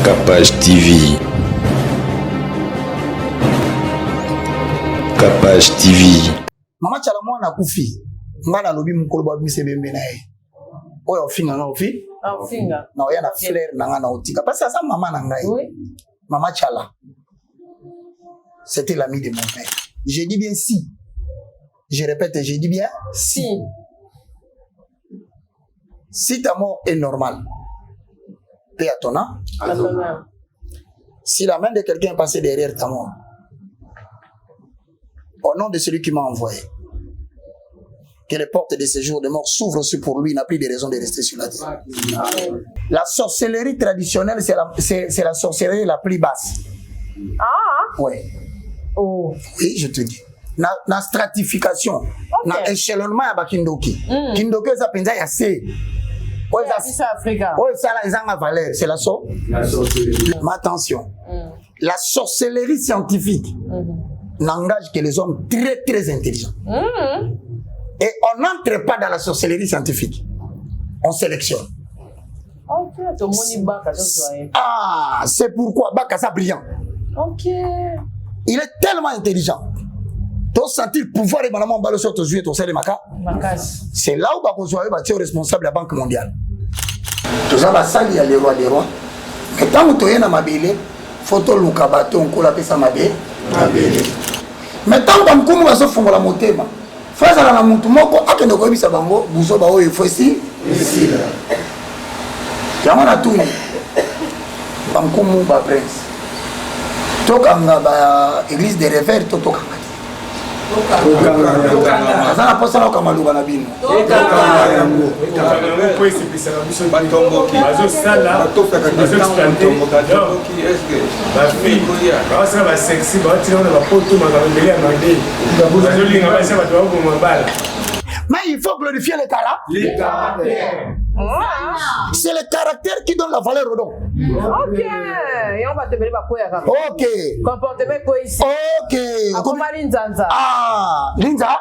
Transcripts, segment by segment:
Capage TV. Capage TV. Mama chala mwana kufi. Ngana lobi mukolo ba bise bembe na ye. Oya ofinga na ofi? Ofinga. Na oya na fleur na ngana otika. Parce que ça maman na ngai. Oui. Mama chala. C'était l'ami de mon père. Je dis bien si. Je répète, je dis bien si. Si ta mort est normale, paix à ton âme. Si la main de quelqu'un est passée derrière ta mort, au nom de celui qui m'a envoyé, que les portes de séjour de mort s'ouvrent aussi pour lui, il n'a plus de raison de rester sur la terre. La sorcellerie traditionnelle, c'est la sorcellerie la plus basse. Ah! Oui. Oh. Oui, je te dis. Na stratification, na échelonnement ya bakindoki. Kindoki eza penza ya C. Oui, ça là, ils ont la valeur. C'est la sorcellerie. Mais attention, la sorcellerie scientifique n'engage que les hommes très très intelligents. Et on n'entre pas dans la sorcellerie scientifique. On sélectionne. Ok, tout le monde ah, c'est pourquoi Bakassa brillant. Ok. Il est tellement intelligent. Tu sentir le pouvoir et maintenant on va le sortir aux yeux ton de Maka. C'est là où Bakozoa est responsable de la Banque mondiale. Tout ça va salir les rois des rois. Mais tant que tu es dans ma belle, photo Lukabato, on colle ça ma belle. Mais tant que tu es dans la motema, fais ça dans la montumoko, à que nous connaissons Bango, Bouzo Bao et Fossi. Ici là. Il y a un tout. Bankumu ba prince. Tokanga ba église de réveil Tokanga. Azana posa na kamaluba na bino. Mais il faut glorifier le caractère. C'est le caractère qui donne la valeur au don. Ok. Et on va te mettre quoi? Ok. Comportement quoi ici? Ok. Comment Linzanza? Ah, Linza?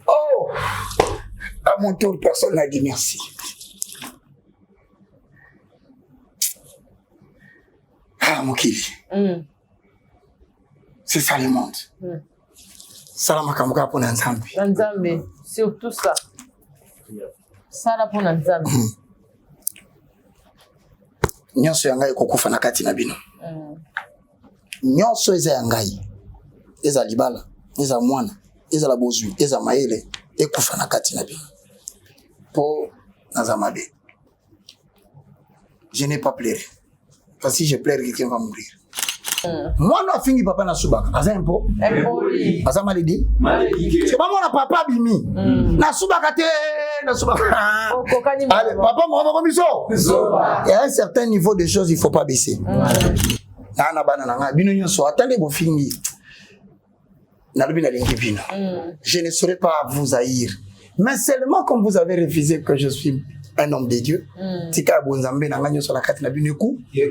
Oh. À mon tour, personne n'a dit merci. Ah, mon kili. C'est ça le monde. Salama kamuka pour Nzambi. Nzambi, surtout ça. Sala pour Nzambi. Nyonso yangai kokufa na kati na bino. Nyonso eza yangai. Eza libala, eza mwana, eza la bozui, eza maele, ekufa na kati na bino. Po nazamabe. Je n'ai pas pleuré. Parce que si je pleure, quelqu'un va mourir. Moi, non, fini papa na subaka. Aza impo? Impoli. Aza malidi? Malidi. C'est pas moi, papa bimi. Na subaka te, na subaka. Allez, papa, moi, on va comme ça. Il y a un certain niveau de choses, il ne faut pas baisser. Nana banana, bino nyonso, attendez vos fini. Je ne saurais pas vous haïr. Mais seulement comme vous avez refusé que je suis un homme de Dieu, tika bonzambe na nganyo sur la carte na bino ku. Et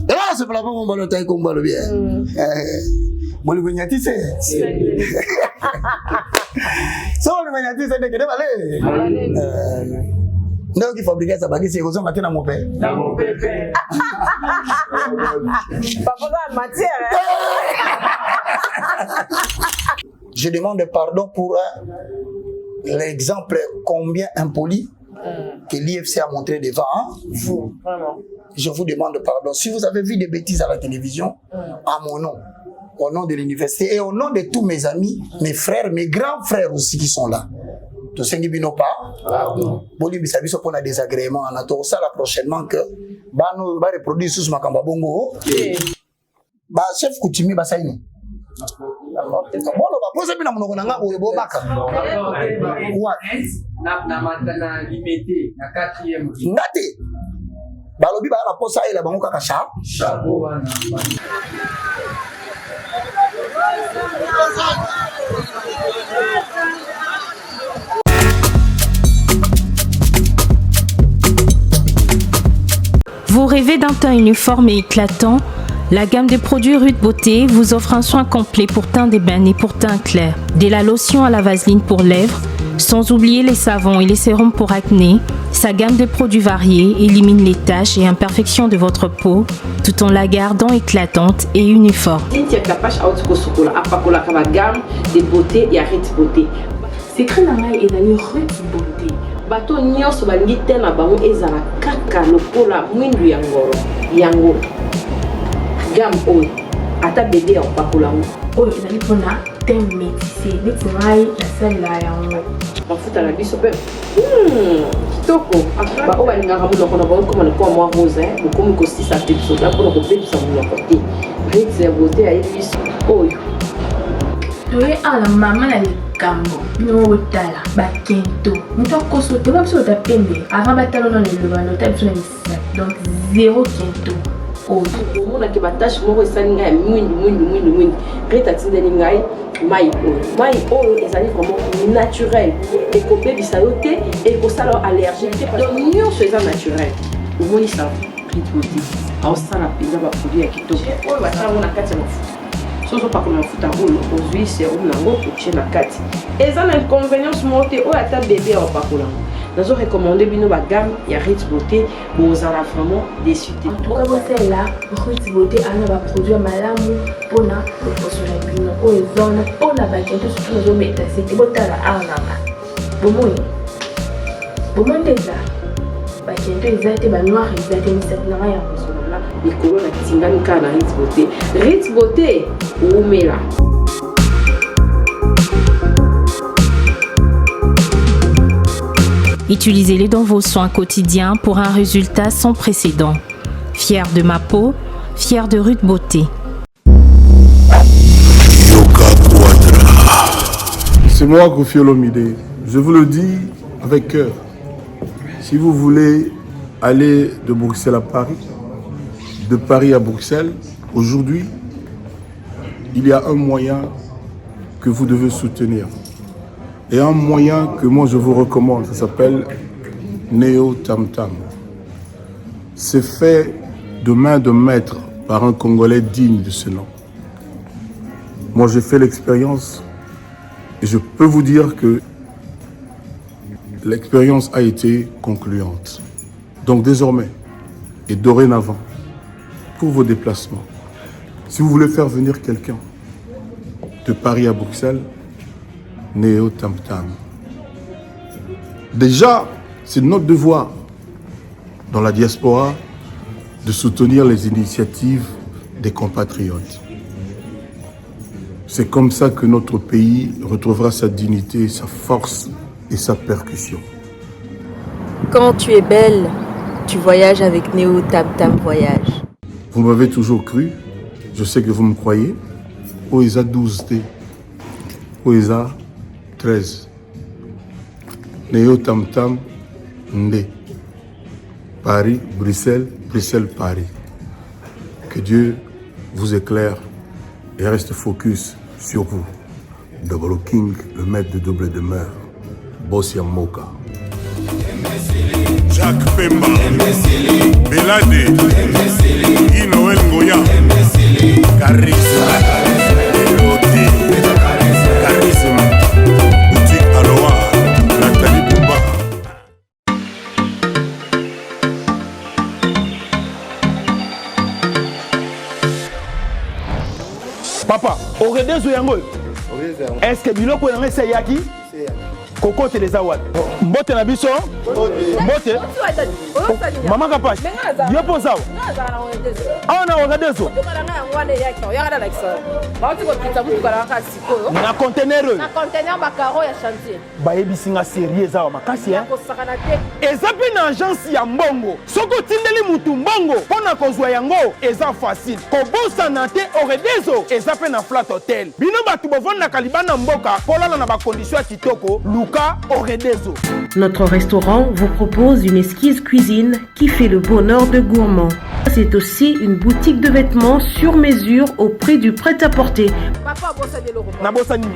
là, c'est pas la bonne bonne taille comme le bien. Bon, le nyati c'est. So le nyati c'est de que aller. Donc il fabriquer ça bagage c'est aux hommes maintenant mon père. Mon pépé. Papa la matière. Je demande pardon pour l'exemple combien impoli que l'IFC a montré devant vous. Vraiment. Je vous demande pardon. Si vous avez vu des bêtises à la télévision, à mon nom, au nom de l'université et au nom de tous mes amis, mes frères, mes grands frères aussi qui sont là. Tout ce qui n'est pas, Boli Bisabiso pour un désagrément. On a tout ça là prochainement que nous va reproduire sous ma camba bongo. Chef coutumier Basaini. Bon, on va poser bien mon onanga ou le bobaka. Na limité, na quatrième. Nate. Balobi ba la posa et la bango kaka cha. Chapeau. Vous rêvez d'un teint uniforme et éclatant? La gamme de produits Rude Beauté vous offre un soin complet pour teint d'ébène et pour teint clair. De la lotion à la vaseline pour lèvres, sans oublier les savons et les sérums pour acné, Sa gamme de produits variés élimine les taches et imperfections de votre peau tout en la gardant éclatante et uniforme. Cynthia Kapash a aussi la gamme de beauté et Rit Beauté. C'est très normal et d'aller Rit Beauté. Bato nyonso balingi te na bango ezala kaka lokola mwindu ya ngoro yango gamme oyo ata bébé opakola oyo ezali mpona teint métissé neti ngai nasalela yango mafuta na biso mpe kitoko baoyo balingaka monoko na bango koma lokola mwa rose bokomi kosisa te biso ta mpona kobebisa monoko te Rit ya beauté ayebi biso oyo toye ala mama na likambo bino otala bakento moto akoso te babiso ota pembe avant batala na lelobano ota biso na misisa donc zéro kento oyo omonaki batashe moko esali ngai ya mwindu Rit atindeli ngai mai oyo ezali vraiment naturel ekobebisa yo te ekosala yo allergique te donc nyonso eza naturel omonisa Rit Beauté aosala mpenza baproduit ya kitoko oyo basalango na kati ya mafuta soso pakola mafuta oyo ozwi serum nango otie na kati eza na inconvénience moko te oyo ata bébé aopakolango nazo recommande bino bagamme ya Rit Beauté bozala vraiment déçu te toka bosala Rit Beauté ana baproduit malamu mpona koposola bino oyo ezona mpona bakento soki nazometa sete botala awananga bomoi nde eza bakento eza te banoir eza te misati nanga ya kozolola likolo na tingani kaka na Rit Beauté Rit Beauté oumela. Utilisez-les dans vos soins quotidiens pour un résultat sans précédent. Fier de ma peau, fier de Rit Beauté. C'est moi, Kofi Olomide. Je vous le dis avec cœur. Si vous voulez aller de Bruxelles à Paris, de Paris à Bruxelles, aujourd'hui, il y a un moyen que vous devez soutenir. Et un moyen que moi je vous recommande, ça s'appelle Neo Tam Tam. C'est fait de main de maître par un Congolais digne de ce nom. Moi j'ai fait l'expérience et je peux vous dire que l'expérience a été concluante. Donc désormais et dorénavant, pour vos déplacements, si vous voulez faire venir quelqu'un de Paris à Bruxelles, Neo Tam Tam. Déjà, c'est notre devoir dans la diaspora de soutenir les initiatives des compatriotes. C'est comme ça que notre pays retrouvera sa dignité, sa force et sa percussion. Quand tu es belle, tu voyages avec Neo Tam Tam Voyage. Vous m'avez toujours cru, je sais que vous me croyez. Oeza 12T, Oeza 13. Neo Tam Tam Ndé. Paris, Bruxelles, Bruxelles, Paris. Que Dieu vous éclaire et reste focus sur vous. Double King, le maître de double demeure. Bossia Moka. Jacques Pemba, Belade, Inoël Ngoya, Charisme, Elodie, Charisme, Boutique Aloha, Nathalie Bouba. Papa, Oredezo yango. Est-ce que biloko yango c'est yaki? Koko teleza wat. Mbote na biso? Mbote. Mama Kapash. Yopo sawa. Ah na Oredezo. Na conteneur. Na conteneur bakaro ya chantier. Ba ebisinga sérieux za makasi hein. Eza pe na agence ya mbongo. Soko tindeli mutu mbongo pona kozwa yango eza facile. Kobosa na te Oredezo eza pe na flat hotel. Bino batu bovanda kalibana mboka polala na ba condition kitoko. Notre restaurant vous propose une exquise cuisine qui fait le bonheur de gourmands. C'est aussi une boutique de vêtements sur mesure au prix du prêt-à-porter.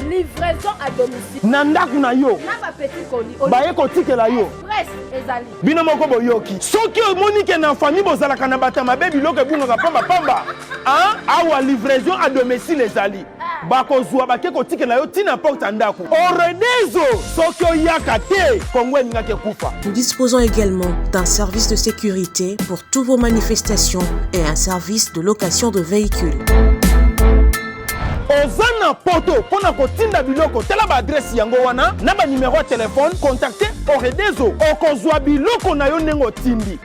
Livraison à domicile. Nandaku na yo. Na petit colis. Baye kotike la yo. Presse ezali. Bino moko boyoki. Soki omonike na famille bozalaka na bata mabe biloko ebungaka pamba pamba. Hein? Awa livraison à domicile ezali. bakozwa bake kotikela yo tina porte ndako oredezo soki oyaka te kongo eningaki kufa. Nous disposons également d'un service de sécurité pour toutes vos manifestations et un service de location de véhicules. Ozana poto pona kotinda biloko tela ba adresse yango wana na ba numéro de téléphone contactez Oredezo okozwa biloko na yo nengo tindi.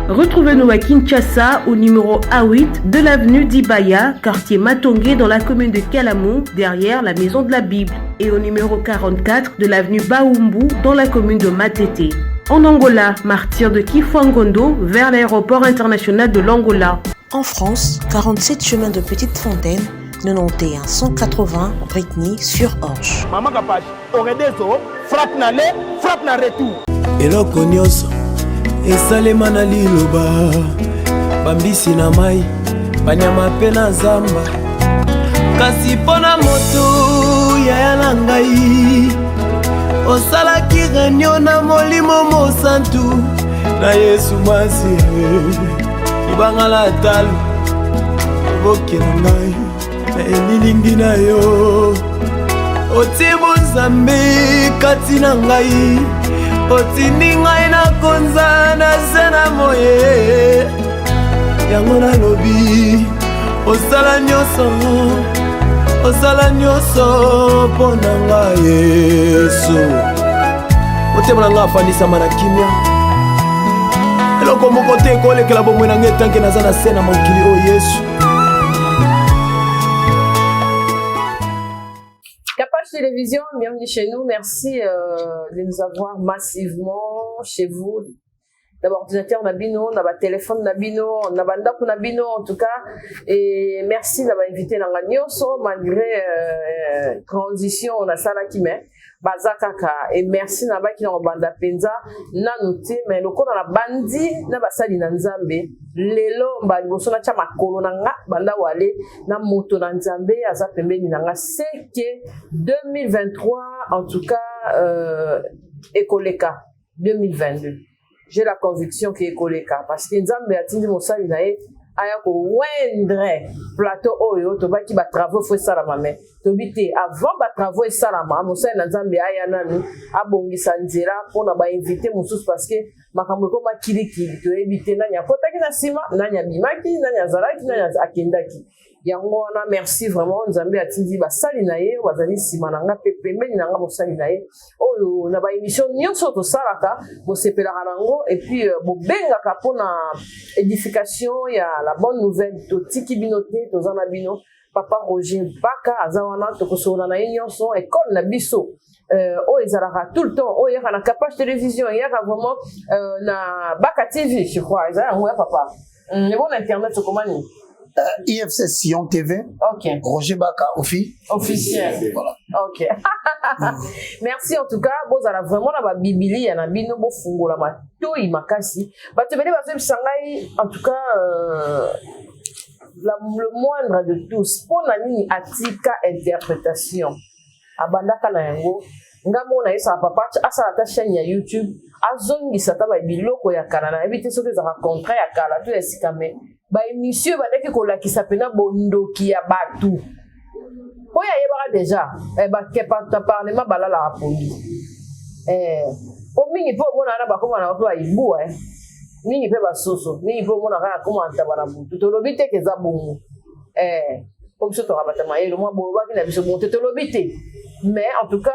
Retrouvez-nous à Kinshasa au numéro A8 de l'avenue d'Ibaya, quartier Matongé dans la commune de Kalamou, derrière la maison de la Bible, et au numéro 44 de l'avenue Baoumbu dans la commune de Matete. En Angola, martyr de Kifuangondo vers l'aéroport international de l'Angola. En France, 47 chemin de Petite Fontaine, 91 180 Brittany sur Orge. Maman Kapache, Oredezo, frappe na le, frappe na retour. Eloko nyonso esalema na liloba bambisi na mai banyama mpe na zamba kasi mpo na moto yaya na ngai osalaki renio na molimo mosantu na yesu masi libangala talo boke na ngai na elilingi na yo otibo nzambe kati na ngai otindi ngai na konza na se na moye yango nalobi osala nyonso mpo na ngai yesu motema na ngai afandisama na kimia eloko moko te ekolekela bomoi na ngai etanke naza na se na mokili oyo yesu. Télévision, bienvenue chez nous. Merci de nous avoir massivement chez vous. D'abord, ordinateur Nabino, d'abord téléphone Nabino, d'abord ndako Nabino en tout cas. Et merci d'avoir invité Nanganyoso malgré transition on a ça là qui met. Bazakaka et merci naba qui na banda penza na noté mais le ko na bandi na basali na nzambe lelo mba liboso na cha makolo na nga banda wale na moto na nzambe aza pembeni na nga c'est que 2023 en tout cas ekoleka 2022 j'ai la conviction que ekoleka parce que nzambe atindi mosali na ye aya ko wendre plateau oyo to baki ba travaux fo salama mais to bité avant ba travaux salama mosali na nzambe aya nanu abongisa nzela pona ba inviter mususu parce que makambo ko makirikiri to ebité nanya kotaki na sima nanya bimaki nanya zalaki nanya akendaki yango wana merci vraiment nzambe atindi basali na ye wazali sima na nga pembeni na nga mosali na ye oyo na ba émission nyonso to salaka bo sepelaka nango et puis bo bengaka pona édification ya la bonne nouvelle to tiki binote to zana bino papa Roger Baka azawana to kosola na nyonso école na biso o ezalaka tout le temps o yaka na Kapage télévision yaka vraiment na Baka TV je crois ezala ngo ya papa le bon internet comment ni IFC Sion TV. Ok. Roger Baka officiel. Voilà. Ok. Merci en tout cas. Vous avez vraiment la Bible, il y a bino bo fungo la mato imakasi. Bah tu venez parce que sangai en tout cas le moindre de tous. Pour la ligne atika interprétation. Abandaka na yango. Ngamo na isa papa asa ta chaîne ya YouTube. Azongi sata ba biloko ya kala na ebite soki za contrat ya kala tu esikame. Ba émission baleki kolakisa pena bondoki ya batu oya yebaka déjà ba kepa parlement balala apongi o mingi po mona na bakoma na ba ibu mingi pe basoso mingi po mona ka koma ntabana butu to lobite keza bongo comme ça to rabata mayelo mo bo ba kina biso monte to lobite mais en tout cas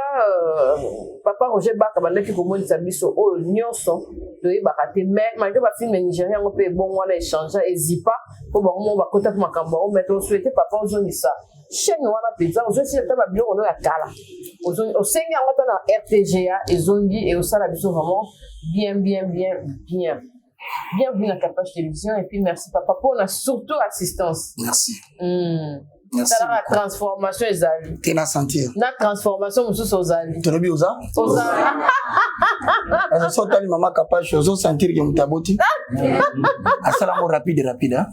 papa Roger Baka bandaki ko monisa biso o nyonso to yebaka te mais malgré ba film nigérien on peut bon wana échanger ezipa po ba mo ba kota makambo o mettre souhaiter papa ozongisa chaîne wana pizza ozosi ta ba bio ono ya kala ozongi osengi ngota na RTGA ezongi et osala biso vraiment bien. Bienvenue à Kapage Télévision et puis merci papa pour la surtout assistance. Merci. Merci. La transformation ezali. Tena sentir. Na transformation mususu ozali. Tonobi oza? Oza. Asa sota ni mama Kapage ozo sentir que mutaboti. Asala mo rapide hein.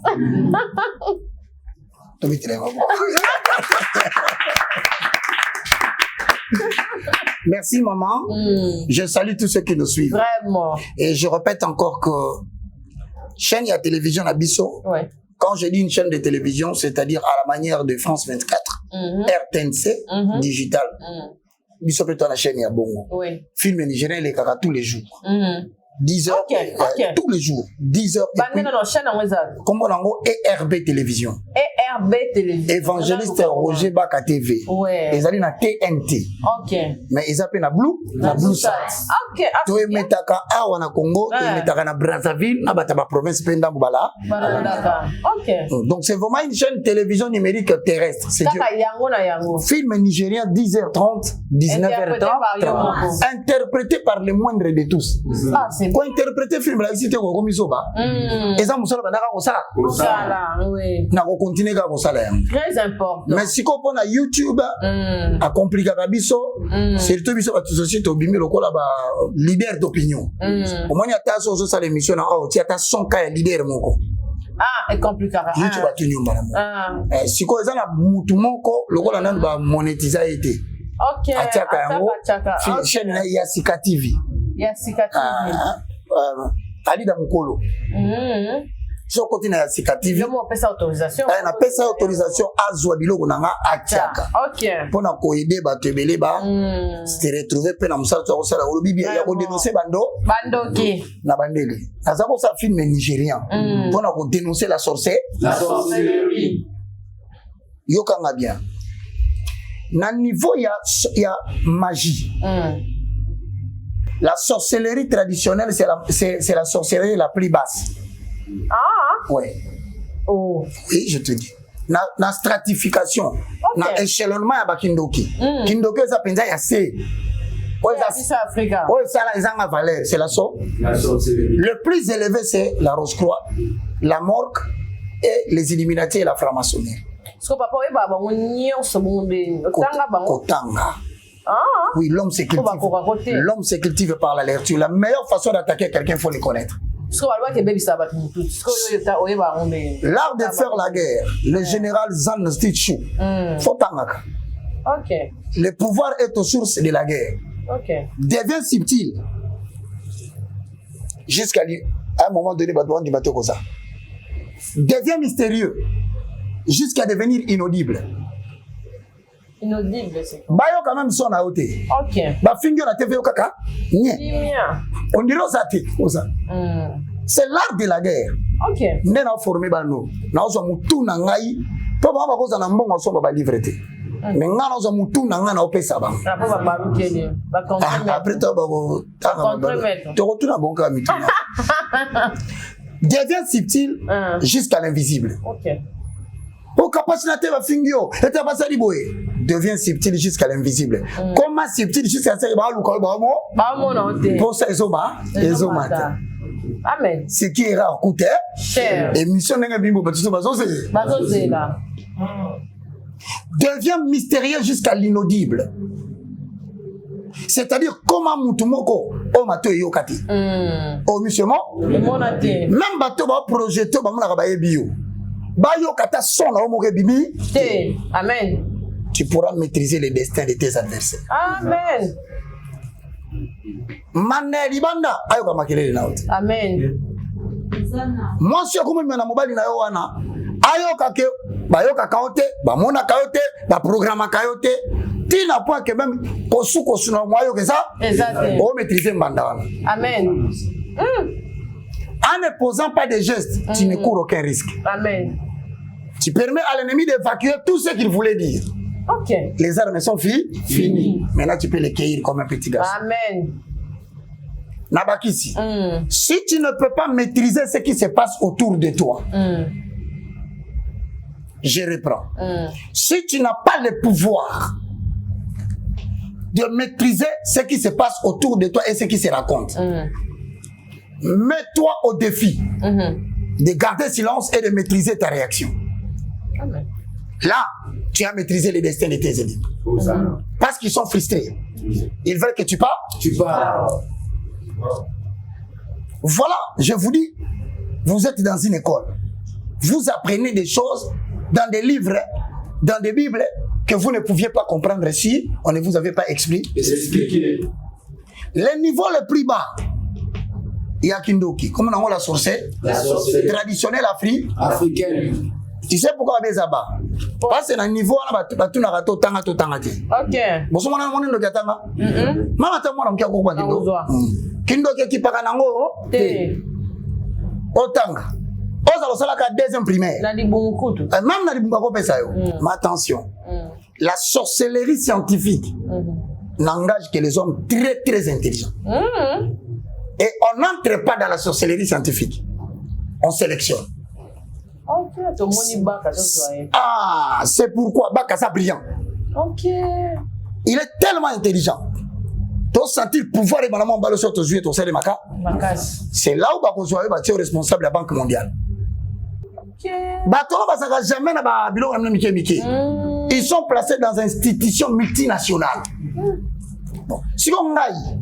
Tobi très bon. Merci maman. Je salue tous ceux qui nous suivent. Vraiment. Et je répète encore que chaîne et télévision Abisso. Ouais. Quand je dis une chaîne de télévision, c'est-à-dire à la manière de France 24, RTNC, digital. Biso peut la chaîne ya bongo. Film nigérien les kaka tous les jours. 10 heures tous les jours. 10 heures. Comment on a ERB télévision. ERB télévision. Évangéliste Roger Baka TV. Ils allaient na TNT. Mais ils appellent na Blue Sat. Toi metaka awa na Congo, toi metaka na Brazzaville, na bataba province penda mbala. Donc c'est vraiment une chaîne télévision numérique terrestre. C'est film nigérien 10h30, 19h30, interprété par les moindres de tous. Quand interpréter film là ici te ko misoba. Eza musala banaka ko sala. Na ko continuer ka ko sala. Très important. Mais si ko pona YouTube a compliqué ka biso, surtout biso ba société obimi lokola ba leader d'opinion. Au moins ya taso zo sala émission na o ti ata 100 leader moko. Et compliqué. YouTube a tenu mbala. Si ko eza na mutu moko lokola nan ba monétiser été. Atiaka yango. Chaîne na Yasika TV. Yasika TV. Alida Mukolo. So côté na Yasika TV. Yo mo pesa autorisation. Na pesa autorisation azwa biloko nanga atiaka. Pona ko aider ba tebele ba. Se retrouver pe na musala to sala olobi bien ya ko dénoncer bando ki na bandele. Aza ko sa film nigérien. Pona ko dénoncer la sorcellerie. Yo kanga bien. Na niveau ya magie. La sorcellerie traditionnelle, c'est la sorcellerie la plus basse. Ouais. Oui, je te dis. Na stratification, na échelonnement ya Kindoki. Kindoki ça penza ya C. Ouais, ça là ils ont valeur, c'est la sorcellerie. Le plus élevé c'est la Rose-Croix, la Morgue et les Illuminati et la franc-maçonnerie. Parce que papa baba monyo so monde tanga bango. Kotanga. Oui, l'homme se cultive. L'homme se cultive par la lecture. La meilleure façon d'attaquer quelqu'un, il faut le connaître. L'art de faire la guerre, le général Zan Stichu. Le pouvoir est aux sources de la guerre. Devient subtil. Jusqu'à un moment donné, devient mystérieux. Jusqu'à devenir inaudible. Inaudible, c'est quoi? Bayo quand même son à ôter. Ba finger la TV au kaka. On dirait ça. C'est l'art de la guerre. N'est pas formé par nous. Nous sommes tout nangai. Pas ma cause na mbongo so ba livreté. Mais nga nous sommes tout nanga na opesa ba. Après toi tu retournes à bon camino. Devient subtil jusqu'à l'invisible. Au capacité va fingio, et ta basa liboé devient subtil jusqu'à l'invisible. Comment subtil jusqu'à ça va le pour ça ezomata. Amen. Ce qui est rare coûte cher. Et mission n'est bimbo batuso bazose là. Devient mystérieux jusqu'à l'inaudible. C'est-à-dire comment mutumoko o mato yokati. O mission même bateau va projeter ba mona ba bio. Bayo kata son na omoke bibi. Amen. Tu pourras maîtriser les destins de tes adversaires. Amen. Maneli banda ayo kama kelele na wote. Amen. Moi si comme mena mobali na yo wana ayo kake bayo kakaote ba mona kayote ba programme kayote tina point que même kosu na moyo que ça. Exactement. O maîtriser mbanda wana. Amen. En ne posant pas de gestes, tu ne cours aucun risque. Amen. Tu permets à l'ennemi d'évacuer tout ce qu'il voulait dire. Les armes sont finies. Maintenant, tu peux les cueillir comme un petit garçon. Amen. Nabakisi. Si tu ne peux pas maîtriser ce qui se passe autour de toi, je reprends. Si tu n'as pas le pouvoir de maîtriser ce qui se passe autour de toi et ce qui se raconte, mets-toi au défi de garder silence et de maîtriser ta réaction. Amen. Là, tu as maîtrisé les destins de tes ennemis. Parce qu'ils sont frustrés. Ils veulent que tu parles. Tu parles. Voilà, je vous dis, vous êtes dans une école. Vous apprenez des choses dans des livres, dans des bibles que vous ne pouviez pas comprendre si on ne vous avait pas expliqué. Le niveau le plus bas, il y a Kindoki. Comme on a la sorcière traditionnelle africaine. Tu sais pourquoi Bezaba? Parce que na niveau na batu na rato tanga te. OK. Boso mona moni ndo katanga. Mama ta mona mkia ko ba kindo. Kindo ke kipaka nango te. Otanga. Oza losala ka deuxième primaire. Na libungukutu. Même na libunga ko pesa yo. Mais attention. La sorcellerie scientifique n'engage que les hommes très très intelligents. Et on n'entre pas dans la sorcellerie scientifique. On sélectionne. OK, ton moni baka ah, c'est pourquoi Bakassa brillant. OK. Il est tellement intelligent. Tu sentir le pouvoir et maman balo sur ton yeux ton sel maka. C'est là où Bakozo est responsable de la Banque mondiale. OK. Bato ba saka jamais na ba bilo na miki. Ils sont placés dans une institution multinationale. Bon, si on gagne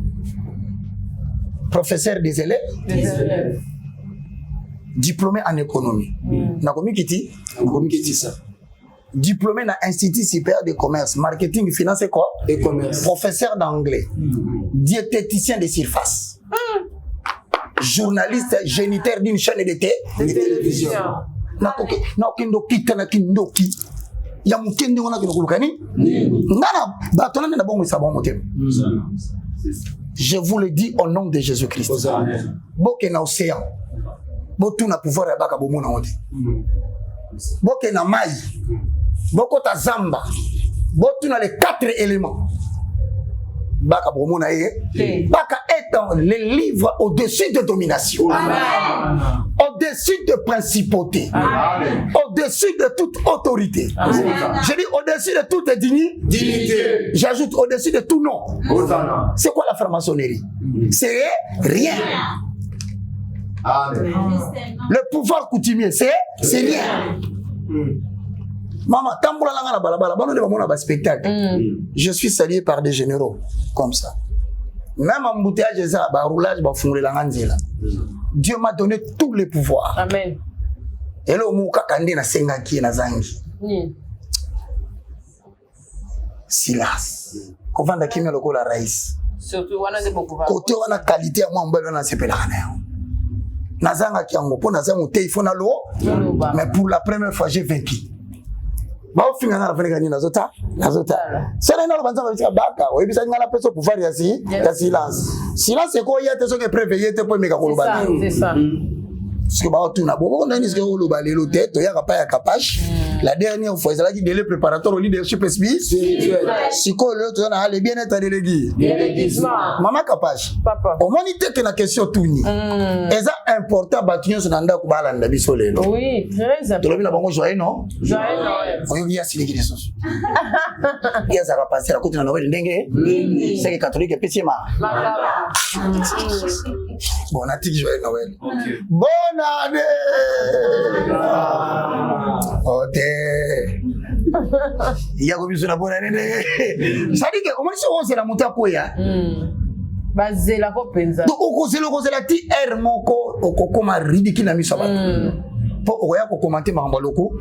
professeur des élèves, diplômé en économie. Nakomi kiti ça. Diplômé dans l'Institut supérieur de commerce, marketing, finance et quoi? Et commerce. Professeur d'anglais, diététicien de surface, journaliste, géniteur d'une chaîne de télévision. Je vous le dis au nom de Jésus-Christ. Boke na océan. Botu na pouvoir ya baka bomo na onde. Boke na mai. Boko ta zamba. Botu na les 4 éléments. Baka bomo na ye. Baka est dans les livres au-dessus de domination. Amen. Au-dessus de principauté. Amen. Au-dessus de toute autorité. Amen. Je dis au-dessus de toute dignité. J'ajoute au-dessus de tout nom. C'est quoi la franc-maçonnerie? C'est rien. Amen. Le pouvoir coutumier, c'est rien. Maman, tamboula langa balabala, bano de mamona ba spectacle. Je suis salué par des généraux comme ça. Même en embouteillage, ça, ba roulage, ba fungule langa nzela. Dieu m'a donné tous les pouvoirs. Amen. Et là, muka kande na senga ki na zangi. Silas. Kovanda kimia lokola rais. Surtout wana de beaucoup. Côté wana qualité ya mwamba wana sepela kana. Nazanga kiango po nazanga te il faut na lo. Mais pour la première fois j'ai vaincu. Ba ofinga na rafenga ni nazota. Sera ina lo banza ba baka, oyebisa ngala peso pouvoir ya silence. Silence c'est quoi yete so ke préveiller te po meka koloba. C'est ça. Parce que ba tuna bobo ndani ce que koloba lelo te to ya kapa ya kapache. La dernière fois, ils ont dit délai préparatoire au leadership spirituel. Si quoi le tu as le bien-être de l'église. Maman Kapache. Papa. Au moins il te na question tourni. Est-ce important bâtiment sur nanda ko balanda bisolelo. Oui, très important. Tu l'as vu la bango joyeux non? Joyeux. On y a si l'église. Il y a ça va passer la côté na Noël ndenge. C'est que catholique et petit ma. Bon on joyeux Noël. Bonne année. Ok. Il y a comme ça la bonne année. Ça dit que au moins si on se la monta koya. Basé la kopenza. Donc on se la ti er moko okokoma ridicule na miso ba. Po oya ko commenter mamba loko.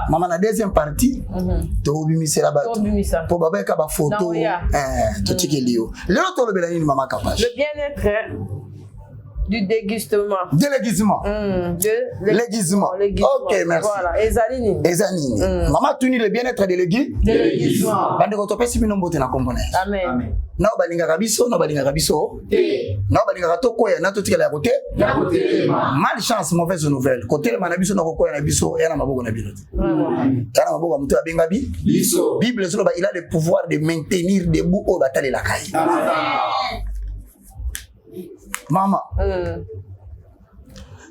Maman na deuxième partie. To bimisa la ba. Po baba ka ba photo. To tikilio. Le to lo bela ni maman Kapache. Le bien-être du dégustement. De l'aiguisement. L'aiguisement. Ok, merci. Voilà, Ezanini. Ezanini. Maman, tu dis le bien-être de l'aiguisement. Bande ko topesi bino mbote na kombo na. Amen. Na balinga kabiso, na balinga kabiso. Na balinga katoko ya na to tikela ya côté. Malchance, mauvaise nouvelle. Côté le manabiso na kokoya na biso, ya na maboko na bino. Kana maboko mutu abenga bi. Biso. Bible solo ba il a le pouvoir de maintenir debout au batale la kai. Amen. Maman,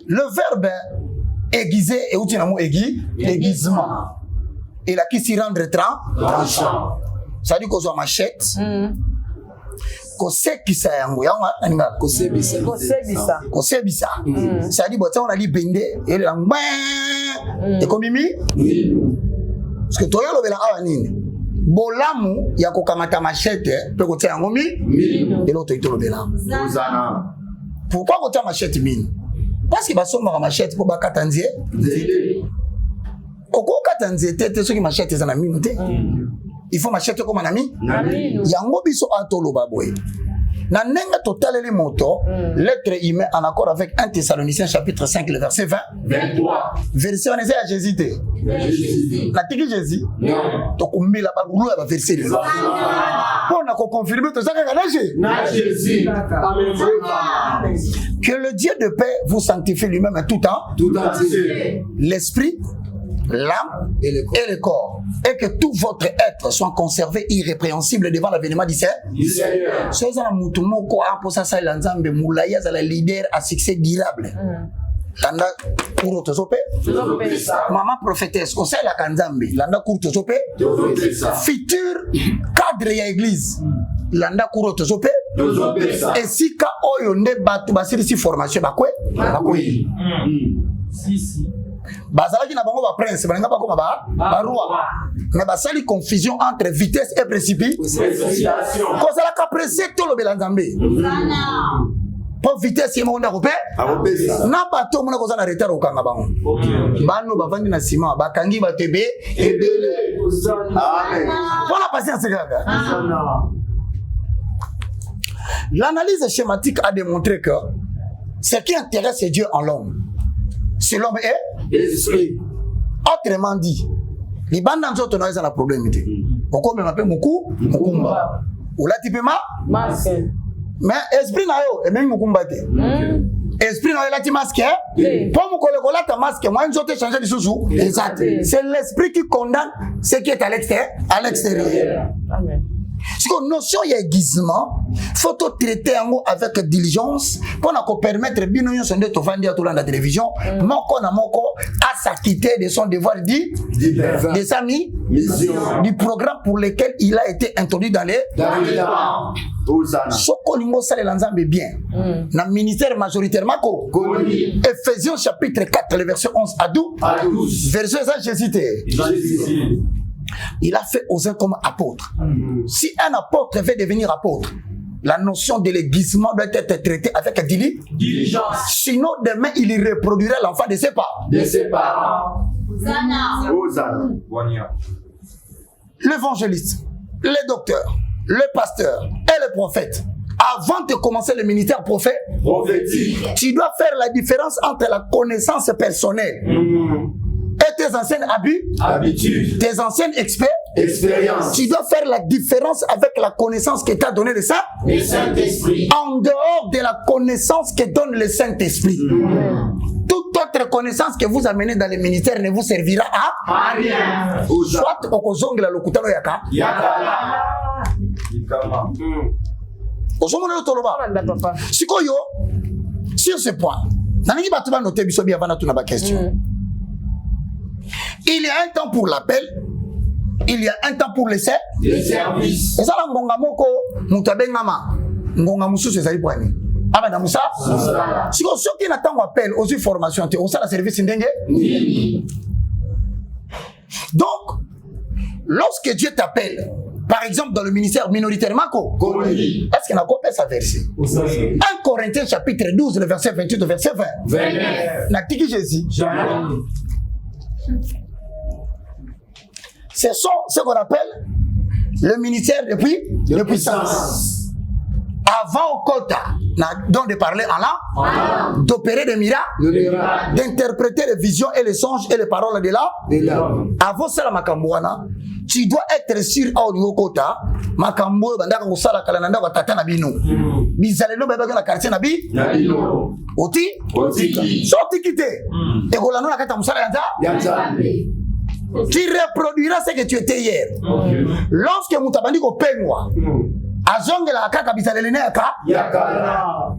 le verbe aiguiser et où tu n'as aiguisement. Il a qui s'y rendre tranchant. Ça dit qu'on soit machette. Qu'on sait qui c'est un goya, qu'on sait bisa. Ça dit bon ça on a dit bende et le et comme mimi. Parce que toi le bela awanini. Bolamu ya kokamata machette peut côté ngomi et l'autre il te le bela. Pourquoi tu as machette mine? Parce que basomba machette pour bakatanzie. Oko katanzie tete ceux qui machette za na mine te. Il faut machette comme un ami. Yango biso atolo baboy. Na nenga total les motos, l'être humain en accord avec 1 Thessaloniciens chapitre 5 le verset 23. Verset on est à Jésus. La tiki Jésus. Donc on met la bagoulou à verset. Pour nous confirmer tout ça que Jésus. Que le Dieu de paix vous sanctifie lui-même tout temps, l'esprit, l'âme et le corps, et que tout votre être soit conservé irrépréhensible devant l'avènement du Seigneur. C'est ça pour ça ça l'ensemble moulaya c'est le leader à succès durable. Landa pour tozope maman prophétesse au sein la kanzambe landa pour tozope futur cadre ya église landa pour tozope et si ka oyo nde batu basiri formation bakwe si bazalaki na bango ba prince balinga ba koma ba roi mais basali confusion entre vitesse et précipitation cause la ka presse to lo belanzambe pour vitesse yemo onda kopé na bato mona koza na retard okanga bango bano bavandi na ciment bakangi batebe ebele amen pour la patience gaga. L'analyse schématique a démontré que ce qui intéresse Dieu en l'homme, c'est l'homme et l'esprit. Autrement dit, les bandes d'entre nous ont un problème. Pourquoi on m'appelle Moukou Moukoumba ou là tu peux masque. Mais esprit na yo et même Moukoumba te. Esprit na yo là tu masque. Pour mon collègue là tu masque. Moi je te changer de sous. Exact. C'est l'esprit qui condamne ce qui est à l'extérieur. Amen. Si la notion y aiguisement, faut traiter avec diligence pour nous permettre de bien de vendre tout la télévision, moko à s'acquitter de son devoir de sa mission, du programme pour lequel il a été introduit dans les ce qu'on ça les bien. Dans le ministère majoritairement Ephésiens chapitre 4 le verset 11 à 12 verset ça j'ai cité. Il a fait aux uns comme apôtre. Si un apôtre veut devenir apôtre, la notion de l'aiguisement doit être traitée avec diligence. Sinon, demain, il reproduira l'enfant de ses parents. L'évangéliste, le docteur, le pasteur et le prophète, avant de commencer le ministère prophétique, tu dois faire la différence entre la connaissance personnelle et tes anciennes habitudes, tes anciennes expériences. Tu dois faire la différence avec la connaissance que t'a donné le Saint-Esprit. En dehors de la connaissance que donne le Saint-Esprit. Toute autre connaissance que vous amenez dans le ministère ne vous servira à rien. Soit au kozong la lokutalo yaka. Sur ce point, il y a un temps pour l'appel, il y a un temps pour le service. Et ça, la ngonga moko, mutabengama, ngonga musu c'est ça y poigné. Ah ben Moussa, si on sort qui n'attend appel aux formations, on sait la service ndenge. Donc, lorsque Dieu t'appelle, par exemple dans le ministère minoritairement, est-ce qu'il a copié sa verset? 1 Corinthiens chapitre 12, le verset 28 au verset 20. N'a-t-il Jésus? C'est ce qu'on appelle le ministère de puissance. Avant au quota, donc de parler en langue, d'opérer des miracles, d'interpréter les visions et les songes et les paroles de l'âme. Avant ça, la makambouana, tu dois être sûr au niveau quota, makambou, bandaka kusala kalananda wa tata nabino. Bizalelo beba la quartier nabi. Oti? Sorti quitter. Et golano la kata musala yanza. Tu reproduiras ce que tu étais hier. Lorsque mutabandi ko pengwa. Azonge la kaka bizalele ne ka yakala.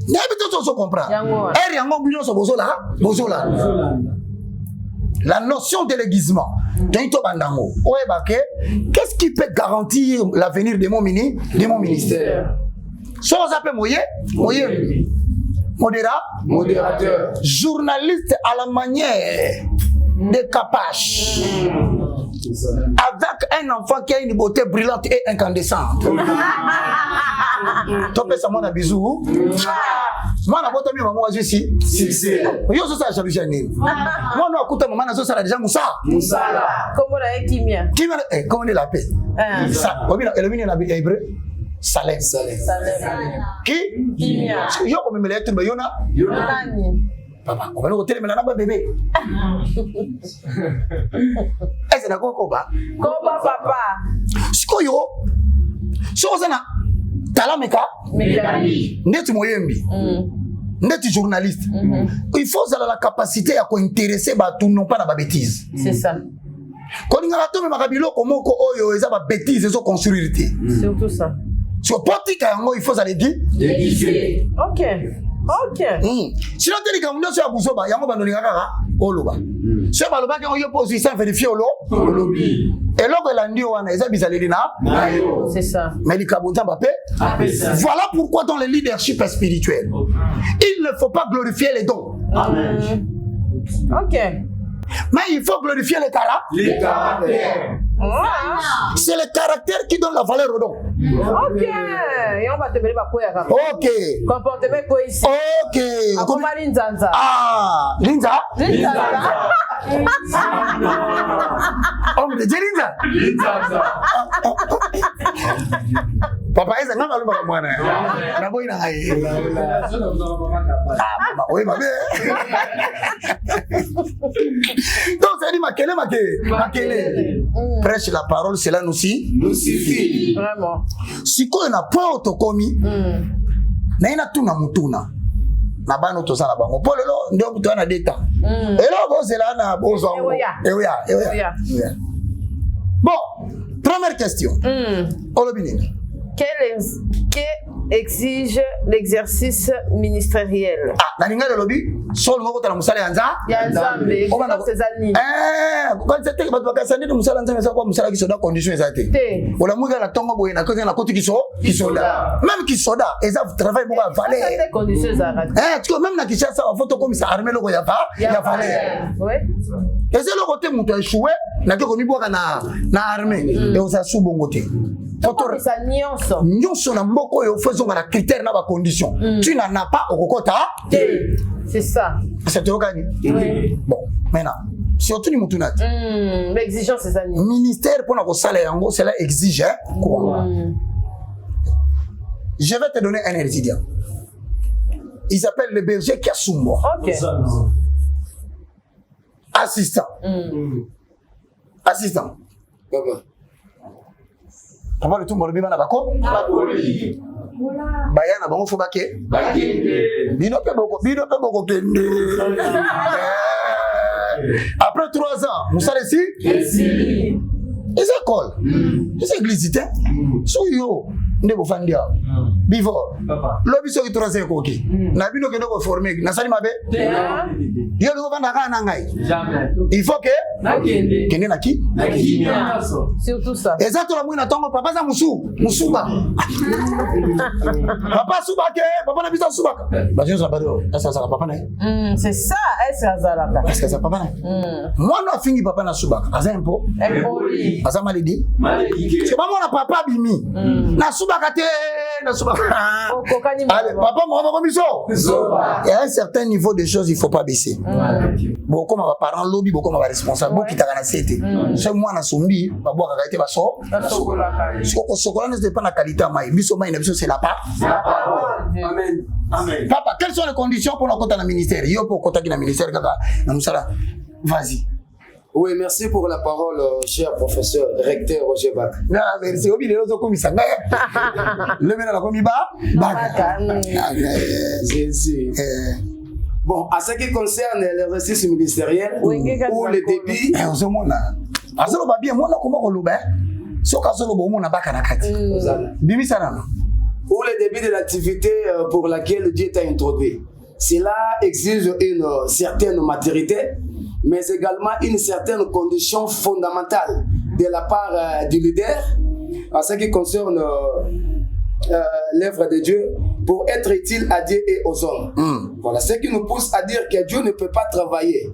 N'habite tout se comprend. Et yango bino so bozola. La notion de l'aiguisement. Qu'est-ce qui peut garantir l'avenir de mon ministère? Ça vous appelle modérateur, journaliste à la manière de Capache, avec un enfant qui a une beauté brillante et incandescente. Tu peux ça mon bisou. Moi na boto mi maman wa ici. Yo so ça jalousie. Moi no akuta maman na so ça déjà musala. Comment la kimia? Kimia comment la paix. Ça, comment elle vient na hébreu. Salem. Qui? Yo comme me lettre Yona. Papa, on va nous retirer maintenant bébé. Est-ce que Koba? Koba papa. Skoyo. Sozana. Talameka. Net moyembi. Net journaliste. Il faut avoir la capacité à s'intéresser à tout non pas dans la bêtise. C'est ça. Quand on a tout makabilo comment ko oyo eza ba bêtise ezo construire. Surtout ça. Sur politique il faut aller dire. OK. Sinon tu dis que nous sommes buzoba yango ba nolinga kaka oloba. Ce baloba que on yo position vérifier olobi. Et logo la ndio wana eza bizaleli na. C'est ça. Mais les kabonza mbappé. Voilà pourquoi dans le leadership spirituel, il ne faut pas glorifier les dons. Amen. OK. Mais il faut glorifier les caractères. C'est le caractère qui donne la valeur au don. OK. Et on va te mettre quoi ya. OK. Comportement quoi ici. OK. Comment Linzanza? Ah, Linza. Homme de Linza. Papa eza nganga lo ba mwana. Na boy na hai. Ah, oui ma belle. Donc ça dit makele. Prêche la parole, cela nous suffit. Vraiment. Si ko na point otokomi. Na ina tuna mutuna. Na bano toza na bango. Polo lo ndio mutu ana deta. Elo bozela na bozo. Eoya. Bon, première question. Olobini. Quel exige l'exercice ministériel? Ah, nalinga le lobby, solo ngoko tala musala yanza. Yanzambe. Comment c'est zani? Quand c'était ba bakasani de musala yanza ça quoi musala qui soda condition ezate. Ola muga na tongo boye na kote na kote qui soda. Même qui soda, eza travail beaucoup valeur. C'est conditions ezate. Tu vois même na Kinshasa photo comme ça armée loko ya valeur. Ouais. Et c'est le côté muto échoué, na ko mi boka na armée et on sa subongote. Photo ça nyonso. Nyonso na mboko yo faisons la critère na ba condition. Tu n'en as pas au kokota. C'est ça. C'est au gagné. Bon, maintenant, surtout ni mutu nati. L'exigence c'est ça. Ministère pour na ko sala yango, cela exige quoi? Je vais te donner un étudiant. Il s'appelle le berger Kasumbo. OK. Assistant. Assistant. Papa le tout mon bébé na bako. Bayana bango fo bake. Bino pe boko kende. Après 3 ans, Moussa ici. Les écoles. Les églises so yo ndebo fandia. Before. Lobi so ki 3 ans koki. Na bino kende ko former. Na sali mabe. Yo lo vanda kana ngai. Jamais. Il faut que kende na ki? Na ki. Surtout ça. Exactement la mwina tongo papa za musuba. Papa subake, papa na bisa subaka. Ba je ça bado. Ça papa na. C'est ça, est-ce azalaka. Est-ce que ça papa na? Moi no fingi papa na subaka. Aza impo. Impoli. Aza malidi. C'est pas moi na papa bimi. Na subaka te na subaka. Allez, papa moi va comme ça. Il y a un certain niveau de choses il faut pas baisser. Beaucoup ma parents lobby, beaucoup ma responsable, beaucoup qui t'a gagné. C'est moi na sombi, ba boire kaka ba so. Sokola ne dépend de la qualité mai. Biso mai c'est la parole. Amen. Amen. Papa, quelles sont les conditions pour notre côté dans le ministère? Yo pour côté dans le ministère kaka na musala. Vas-y. Oui, merci pour la parole, cher professeur, recteur Roger Bak. Merci. Obi les autres comme ça. Le mena la comme Bak. Bon, à ce qui concerne l'exercice ministériel ou le débit, on se mona. Azolo ba bien mona comment on loba. Soka solo bo mona baka na kati. Bimi sana. Ou le débit de l'activité pour laquelle Dieu t'a introduit. Cela exige une certaine maturité, mais également une certaine condition fondamentale de la part du leader en ce qui concerne l'œuvre de Dieu pour être utile à Dieu et aux hommes. Voilà ce qui nous pousse à dire que Dieu ne peut pas travailler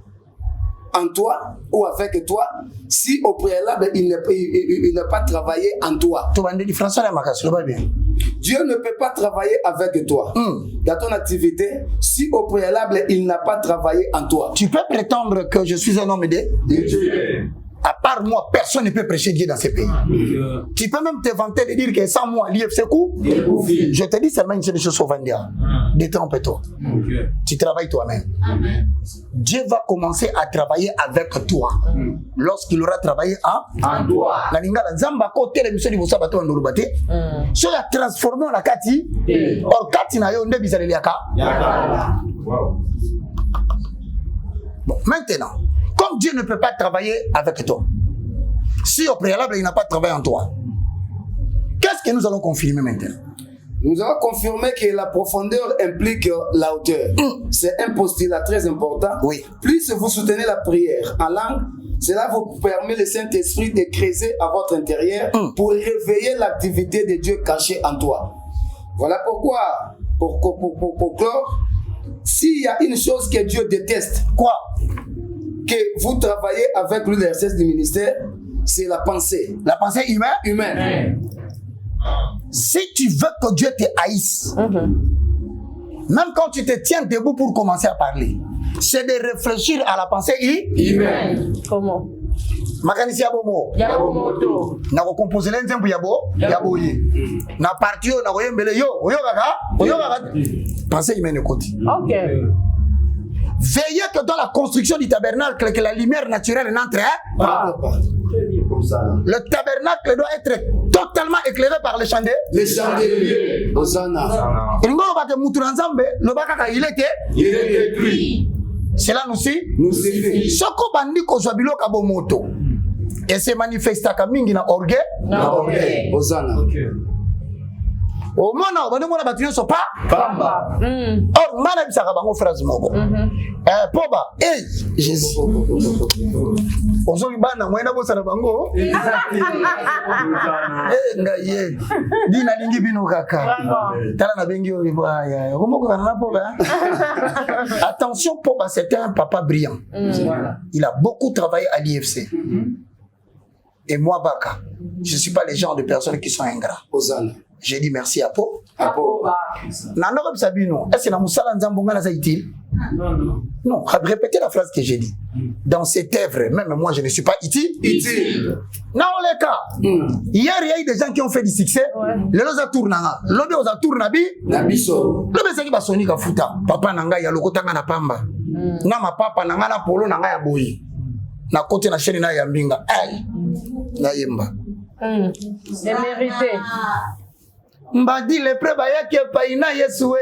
en toi ou avec toi si au préalable il n'a pas travaillé en toi. Dieu ne peut pas travailler avec toi dans ton activité si au préalable il n'a pas travaillé en toi. Tu peux prétendre que je suis un homme de Dieu. À part moi, personne ne peut prêcher Dieu dans ce pays. Tu peux même te vanter de dire que sans moi, l'IFC coup. Je te dis seulement une seule chose au Vandia. Détrompe-toi. Tu travailles toi-même. Dieu va commencer à travailler avec toi. Lorsqu'il aura travaillé en toi. La lingala zamba côté l'émission du Bossa Bato Ndorubate. Je la transformer en la Kati. Or Kati na yo nde bizaleli aka. Bon, maintenant, comme Dieu ne peut pas travailler avec toi, si au préalable il n'a pas travaillé en toi, qu'est-ce que nous allons confirmer maintenant? Nous allons confirmer que la profondeur implique la hauteur. C'est un postulat très important. Oui. Plus vous soutenez la prière en langue, cela vous permet le Saint-Esprit de creuser à votre intérieur pour réveiller l'activité de Dieu cachée en toi. Voilà pourquoi, pour clore, s'il y a une chose que Dieu déteste, quoi? Que vous travaillez avec lui l'exercice du ministère, c'est la pensée. La pensée humaine. Si tu veux que Dieu te haïsse, même quand tu te tiens debout pour commencer à parler, c'est de réfléchir à la pensée humaine. Comment? Makanisi yabomo. Yabomoto. Na ko composer l'enzembu yaboye. Na parti yo na ko yembele yo kaka. Pensée humaine écoute. OK. Veillez que dans la construction du tabernacle, que la lumière naturelle n'entre pas. Le tabernacle doit être totalement éclairé par les chandeliers. Les chandeliers. Hosanna. Il est écrit. Cela nous suffit. Soko bandi kozwa biloka bomoto. Et se manifesta kamingi na orgueil. Hosanna. Au moment où on a battu son pas, or, mana bisaka bango phrase moko. Poba, Jésus. Ozoki bana mwenda bosa na bango. Ngaye. Dina lingi bino kaka. Tala na bengi o baya. Komoko kana poba. Attention, Poba, c'était un papa brillant. Il a beaucoup travaillé à l'IFC. Et moi, Baka, je ne suis pas les genres de personnes qui sont ingrats. J'ai dit merci à Po. Nando Sabino, est-ce que la Moussala Nzambonga n'a utile? Non, répétez la phrase que j'ai dit. Dans cette œuvre, même moi je ne suis pas utile. Dans les cas, hier il y a eu des gens qui ont fait du succès. Le loza tournanga, l'obé oza tournabi, nabiso. L'obé c'est qui va sonner kafuta. Papa nanga ya lokotanga na pamba. Na ma papa nanga na polo nanga ya boyi. Na kote na chaîne na ya mbinga. Ay, na yemba. C'est mérité. Mbadi le preba yake paina Yesue.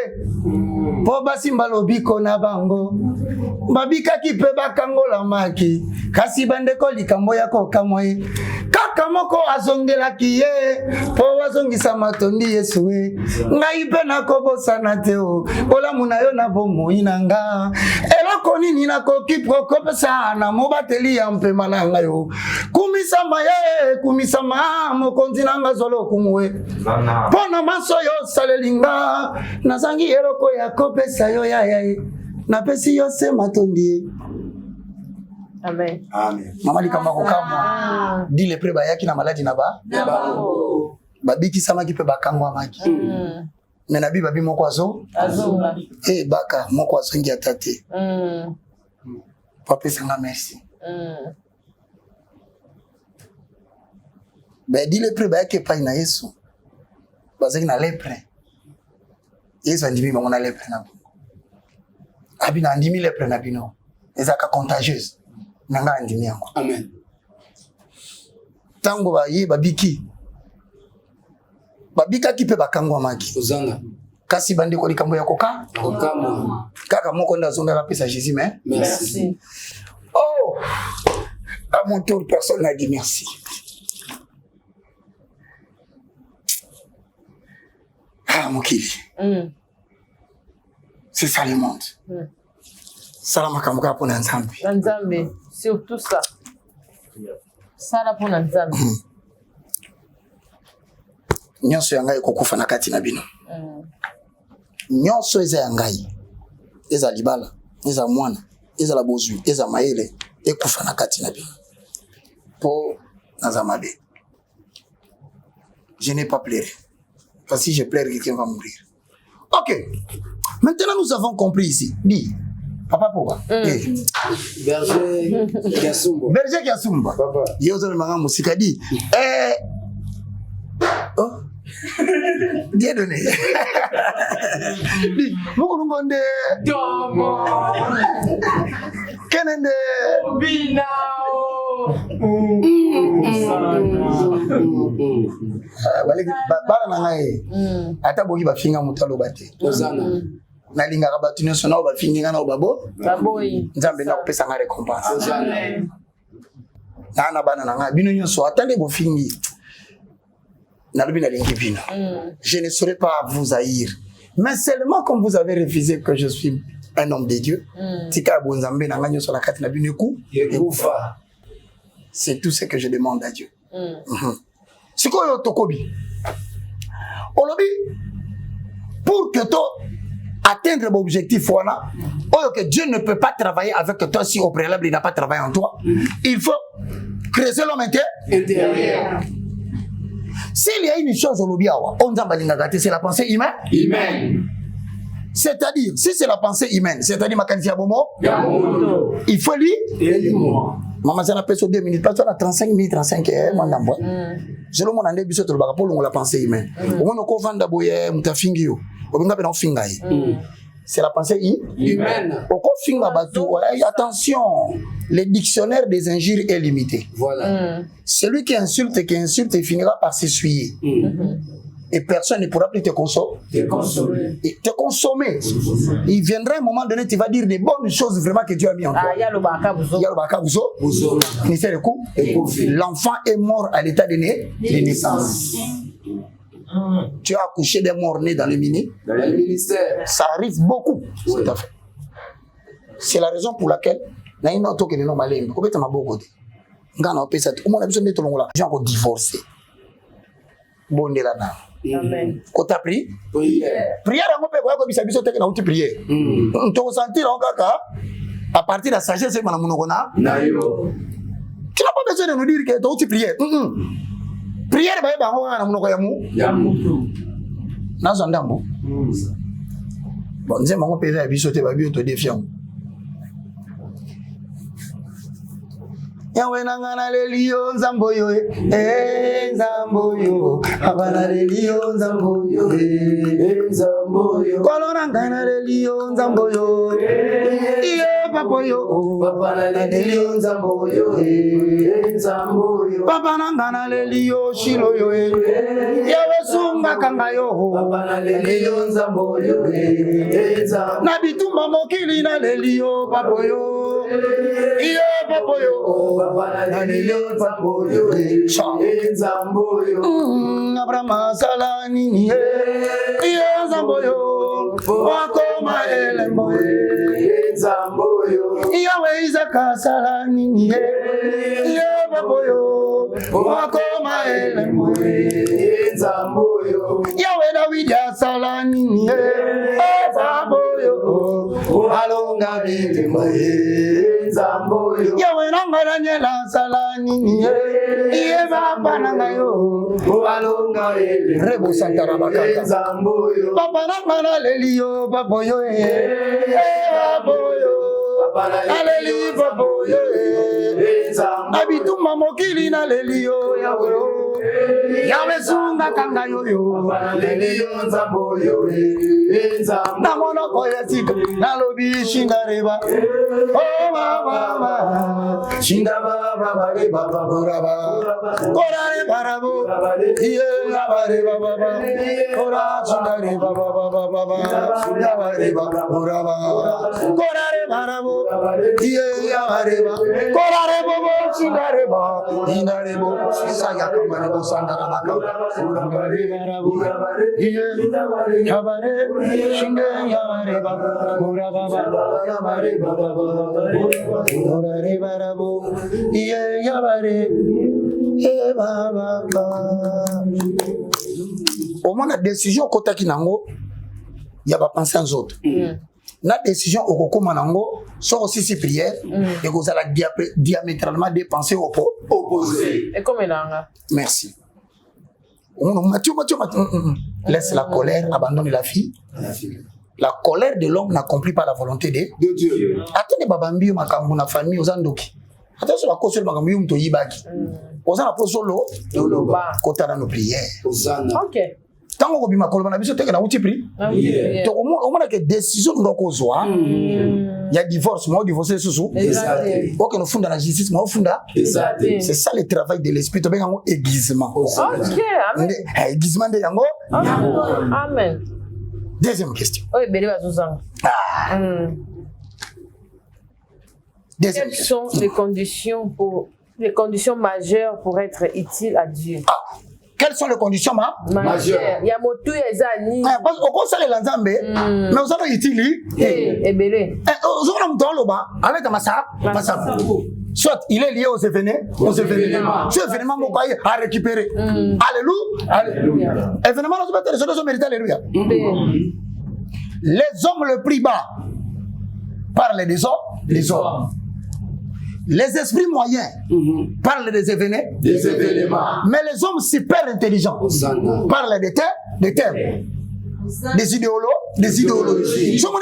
Po basi mbalobiko na bango. Babika kipe bakangola maki. Kasi bandeko likambo yako kamwe. Kaka moko azongela kiye. Po wazongisa matondi Yesue. Ngai pe nakobosa na teo. Ola munayo na bomo inanga. Eloko nini nakoki prokopesa na mobateli ya mpe malanga yo. Kumisama mokonzi nanga zolo kumwe. Pona maso yo salelinga nazangi eloko ya kopesa yo ya na pesi yo se matondi. Amen. Mama likamba kokama di le preba yaki na maladi na ba babiki samaki pe bakangwa maki mena bi babi moko azonga baka moko azongi atate papa sanga merci di le preba yaki pa ina Yesu bazaki na lepre. Yesu andimi bango na lepre na bongo. Abina andimi lepre na bino. Ezaka contagieuse. Nanga andimi yango. Amen. Tango ba ye babiki. Babika ki pe bakangwa maki. Hosanna. Kasi bande ko likambo ya koka. Kokama. Kaka moko ndazonga ka pesa Jésus mais. Merci. Oh! À mon tour personne n'a dit merci. Ah, Mokili. C'est ça le monde. Salama kamuka pour Nzambi. Nzambi, surtout ça. Sala pour Nzambi. Nyonso ya ngai kokufa na kati na bino. Nyonso eza ya ngai. Eza libala, eza mwana, eza la bozui, eza maele, ekufa na kati na bino. Po nazamabe. Je n'ai pas pleuré. Parce que si je pleure, quelqu'un va mourir. Ok. Maintenant, nous avons compris ici. Dis, Papa Poba. Berger Kiasumba. Berger Kiasumba. Papa. Yozo manga musika di. Oh. Bien donné. Di, moko ngonde. Domo. Kenende. Binao. Bala na ngai. Ata boki ba finga mutalo bate. Ozana. Nalingaka bato nyonso nao bafinginga nao baboyi nzambe na kopesa nga récompense na bana na nga bino nyonso atande bofingi nalobi nalingi bino je ne saurais pas vous haïr mais seulement comme vous avez refusé que je suis un homme de Dieu tika bonzambe na nga nyonso na kati na bino ekufa c'est tout ce que je demande à Dieu sikoyo tokobi olobi pour que to atteindre l'objectif, voilà. Or que Dieu ne peut pas travailler avec toi si au préalable il n'a pas travaillé en toi. Il faut creuser l'homme intérieur. S'il y a une chose au lobby, c'est la pensée humaine. C'est-à-dire, si c'est la pensée humaine, c'est-à-dire ma qualité à Bomo, il faut lui. Maman, ça n'a pas 2 minutes, pas 35 minutes, 35 heures. Je le montre en début de la pensée humaine. Au moins, on va faire c'est la pensée humaine. Attention, le dictionnaire des injures est limité. Voilà. Celui qui insulte, il finira par s'essuyer. Et personne ne pourra plus te consommer. Te consommer. Il viendra un moment donné, tu vas dire des bonnes choses vraiment que Dieu a mis en toi. L'enfant est mort à l'état de naissance. Tu as accouché des morts-nés dans le ministère. Ça arrive beaucoup. Tout à fait. C'est la raison pour laquelle na ino to kene no malembe ko beta maboko te ngana opesa te umona biso ndeto longola gens ko divorcer bondela na amen ko ta prière ngo pe ko bisa biso te na uti prière to sentir on kaka à partir de la sagesse mana munoko na yo tu n'as pas besoin de nous dire que to uti prière prière ba ba ngo na munoko ya mutu na zondambo bon nzema ngo pesa biso te ba bio to défiant. Yawe nangana lelio nzamboyo nzamboyo abana lelio nzamboyo nzamboyo kolona ngana lelio nzamboyo iye papoyo abana lelio nzamboyo nzamboyo papa nangana lelio shiloyo yawe sunga kangayo abana lelio nzamboyo nzamboyo na bitumba mokili na lelio papoyo iye papoyo Abraham salani Zamboyo wakoma elembo Zamboyo Yawe Isaka salani Baboyo wakoma elembo Zamboyo Yawe David salani Baboyo alonga bilimbo Zamboyo Yawe nangana nyela salani iye baba nangayo alonga rebo santara bakaka Zamboyo papa nangana lelio baboyo baboyo papa aleli baboyo abituma mokili na lelio yawe yawe sunga kangayo yo lelio Zamboyo na mono koyatika na lobi shindareba oh baba shinda baba baba buraba korare barabo iye abare baba kora shindare baba baba yabare baba buraba korare barabo iye abare baba korare bobo shindare baba inare bo saya kamare bo sandara baka burabare barabo iye abare shinde yabare baba buraba yabare baba korare barabo iye yabare baba au moins la décision kotaki nango ya ba penser aux autres la décision okokoma nango so aussi si prière et que la diamétralement des pensées opposées et comme nanga merci Mathieu laisse la colère abandonne la fille La colère de l'homme n'accomplit pas la volonté de Dieu. Attendez, babambi, makambu na famille, aux andoki. Attention, la cause de makambu, on toyi baki. Aux an solo, kota na nos prières. Ok. Tant qu'on bima kolona biso teke na uti pri. To au moins que décision ndo kozwa. Il y a divorce, moi divorcer sous. OK, nous funda la justice, moi funda. C'est ça le travail de l'esprit, to benga aiguisement. OK, amen. Aiguisement de yango. Amen. Deuxième question. Oui, Bélé Bazuzang. Quelles sont les conditions majeures pour être utile à Dieu? Quelles sont les conditions majeures? Il y a motu ezali. Parce qu'on sait les lanzambe, mais on sait utile. Et Bélé. On loba avec un massacre. Soit il est lié aux événements, Ce événement à récupérer. Alléluia. Événement, nous mérite alléluia. Les hommes le plus bas parlent des hommes. Les esprits moyens parlent des événements. Mais les hommes super intelligents parlent des thèmes. Des idéologies. Si on a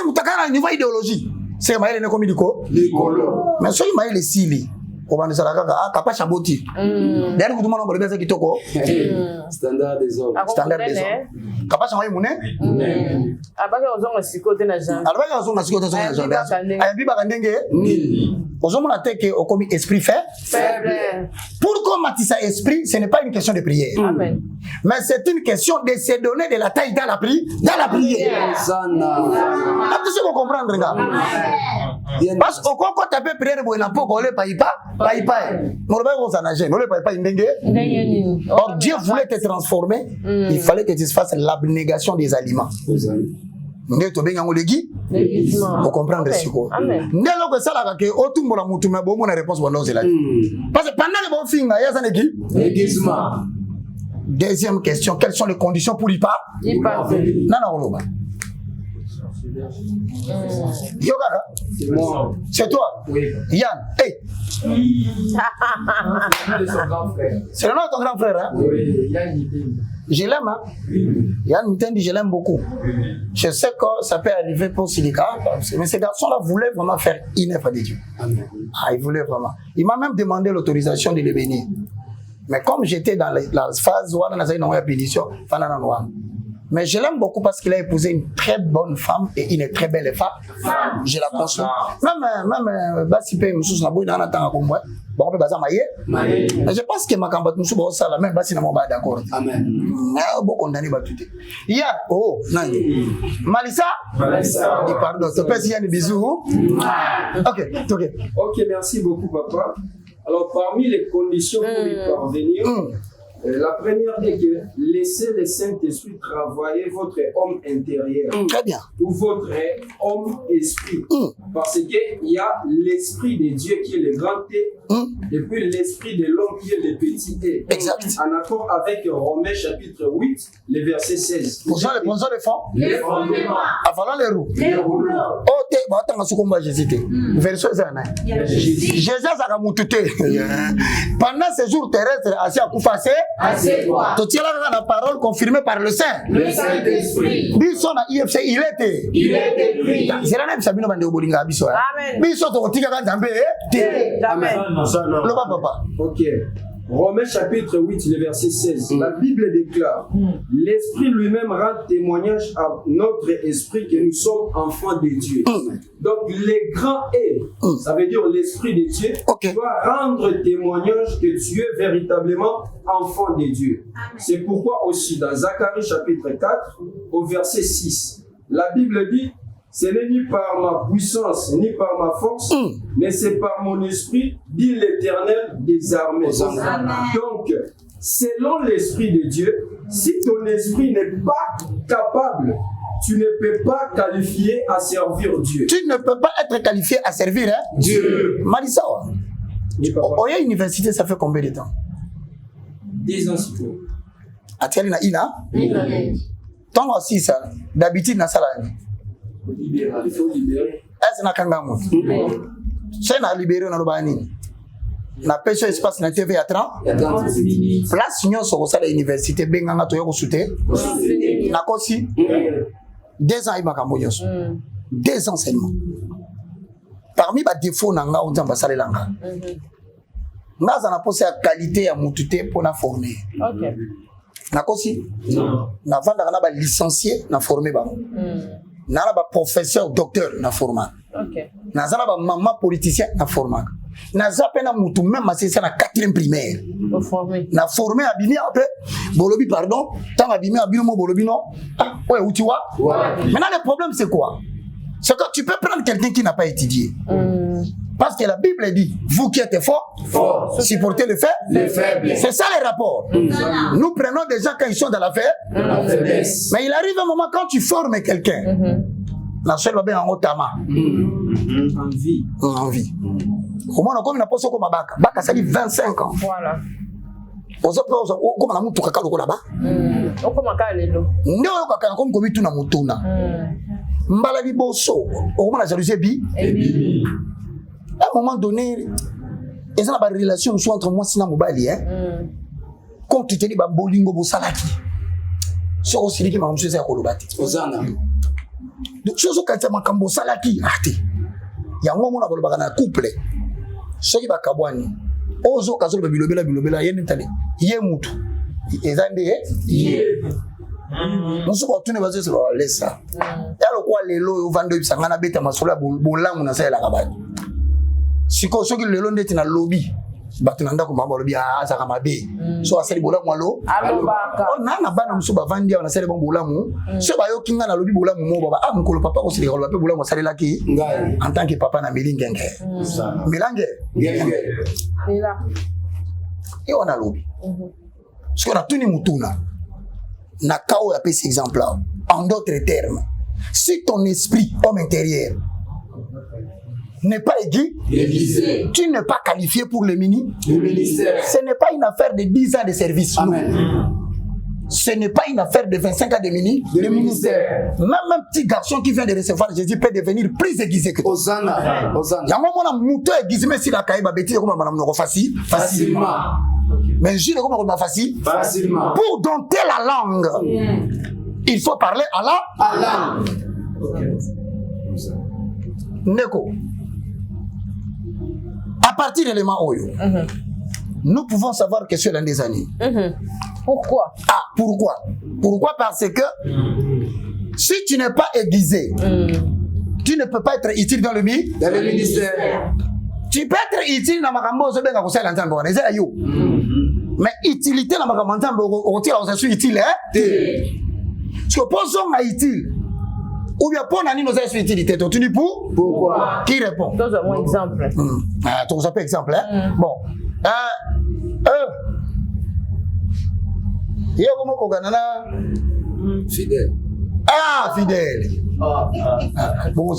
une idéologie, c'est maïle ne comme mais si on a les sili, on va nous dire que chaboti. D'ailleurs, vous demandez de faire kitoko. Standard des hommes. Capable de monnaie. Abaka ozonga sikote na jambe. Abaka ozonga sikote na jambe. Ayabi bakandenge. Ozomona teke okomi esprit faible. Pour matissa esprit, ce n'est pas une question de prière. Amen. Mais c'est une question de se donner de la taille dans la prière. Attention pour comprendre gars. Parce que quand tu as prière pour na poko le paipa. Or Dieu voulait te transformer, il fallait que tu fasses l'abnégation des aliments. Pour comprendre ce qu'on parce que pendant le bon film, il y a deuxième question, quelles sont les conditions pour y pas? C'est toi? Oui. Yann, hey! C'est le nom de ton grand frère, hein? Oui, Yann. Je l'aime, hein? Yann Mitendi, je l'aime beaucoup. Je sais que ça peut arriver pour Silica, mais ces garçons-là voulaient vraiment faire une œuvre de Dieu. Ils voulaient vraiment. Il m'a même demandé l'autorisation de les bénir. Mais comme j'étais dans la phase où on a une bénédiction, mais je l'aime beaucoup parce qu'il a épousé une très bonne femme et une très belle femme. Je la conçois. Même si je suis bon, je pense que ma campagne nous la même basi na mo d'accord. Amen. Na bo condamné ba tout. Ya oh non. Malissa. Et pardon, tu peux dire des bisous. OK, merci beaucoup papa. Alors parmi les conditions pour y parvenir, la première est que laissez le Saint-Esprit travailler votre homme intérieur. Très bien. Ou votre homme esprit. Parce qu'il y a l'esprit de Dieu qui est le grand T, et puis l'esprit de l'homme qui est le petit T. Exact. En accord avec Romains chapitre 8, le verset 16. Bonjour les fonds. Les fondements. Avant les roues. Les rouleaux. Oh, t'es bon, t'as un second Jésus. Verset Jésus a moututé. Pendant ces jours terrestres, assis à Koufasé, tu tiens la parole confirmée par le Saint. Le Saint-Esprit. Bisson à IFC, il était pris. C'est la même Sabino Bande Obolinga Bisson. Amen. Bisson, tu tiens la Amen. Le papa. Ok. Romains chapitre 8, le verset 16. La Bible déclare l'Esprit lui-même rend témoignage à notre esprit que nous sommes enfants de Dieu. Donc, le grand est, ça veut dire l'Esprit de Dieu, doit rendre témoignage que tu es véritablement enfant de Dieu. C'est pourquoi aussi dans Zacharie chapitre 4, au verset 6, la Bible dit: ce n'est ni par ma puissance, ni par ma force, mais c'est par mon esprit, dit l'Éternel des armées. Donc, selon l'Esprit de Dieu, si ton esprit n'est pas capable, tu ne peux pas qualifier à servir Dieu. Tu ne peux pas être qualifié à servir Dieu. Malissa, au université, ça fait combien de temps? 10 ans, c'est tout. Atiali na ina? Tant aussi ça, d'habitude na salani. Il faut libérer. Est-ce na kangamu? C'est na libérer na lobani. Na pêche espace na TV à 30. Place union sur ça l'université benganga to yoko souté. Na kosi. 2 ans il m'a camboyé. 2 ans seulement. Parmi les défauts nanga on tamba sale langa. Nga za na posé la qualité ya mutute pour na former. OK. Na kosi? Na vanda kana ba licencié na former ba. Na ba professeur docteur na former. OK. Na za ba maman politicien na former. Na za pena mutu même c'est ça na 4e primaire. Pour former. Na former abimi après bolobi pardon, tant abimi abino mo bolobi non. Ah ouais ou tu vois? Maintenant le problème c'est quoi? C'est que tu peux prendre quelqu'un qui n'a pas étudié. Parce que la Bible dit, vous qui êtes forts, supportez le faible. C'est ça les rapports. Nous prenons des gens quand ils sont dans la faiblesse. Mais il arrive un moment quand tu formes quelqu'un. La seule va bien en otama. En vie. Au moins, on a pas ça comme un bac. Bac, ça dit 25 ans. Voilà. Comme on a moutou kakalo là-bas. On commence à aller là. Nous, on a comme tu na moutuna. Mbala di bosso. Au moins, la jalousie bi. À un moment donné, il y a une relation entre moi et Mobali. Quand tu te dis que bolingo bosalaki, c'est aussi qui m'a dit que c'est kolobati. Ozana. Donc chose que tu m'as kambo salaki, ati. Il y a un moment où on a un couple. Ce qui va kabwani. Ozo kazo bilobela yeni tali. Yemutu. Ezande ye. Nous sommes tous les basés sur ça. Il y a le quoi les lots vendent ça ngana beta masola bolangu na ça la kabani. Si ko soki lelo ndeti na lobby batunanda ko mamba lobby za kamabe so asali bola mwalo na bana muso bavandi na sele bon bola mu so ba yo kinga na lobby bola mu mo baba mukolo papa ko sile ko ba bola mo sale laki en tant que papa na milingenge milange là et on a lobby parce qu'on a tuni mutuna na kao ya pesi exemple en d'autres termes si ton esprit homme intérieur n'est pas aiguisé, tu n'es pas qualifié pour le ministère. Ce n'est pas une affaire de 10 ans de service. Amen. Ce n'est pas une affaire de 25 ans de ministère. Même un petit garçon qui vient de recevoir Jésus peut devenir plus aiguisé que toi. Osana. Il y a un moment où on a aiguisé, mais si la caïba bêtise, comment on a facilement. Mais je dis comment on a facilement. Pour dompter la langue, il faut parler à la langue. Neko. À partir de l'élément Oyo, nous pouvons savoir que c'est l'un des années. Pourquoi? Ah, pourquoi? Pourquoi? Parce que si tu n'es pas aiguisé, tu ne peux pas être utile dans le ministère. Tu peux être utile dans ma camboise, mais utilité dans ma camboise, on est utile. Parce que posons à utile. Ou bien pour nani nos utilité, tu dis pourquoi? Qui répond? Donne-moi un exemple. Tu as un exemple, hein? Bon. Il y a comment qu'on gagne fidèle. Ah, fidèle. Bon,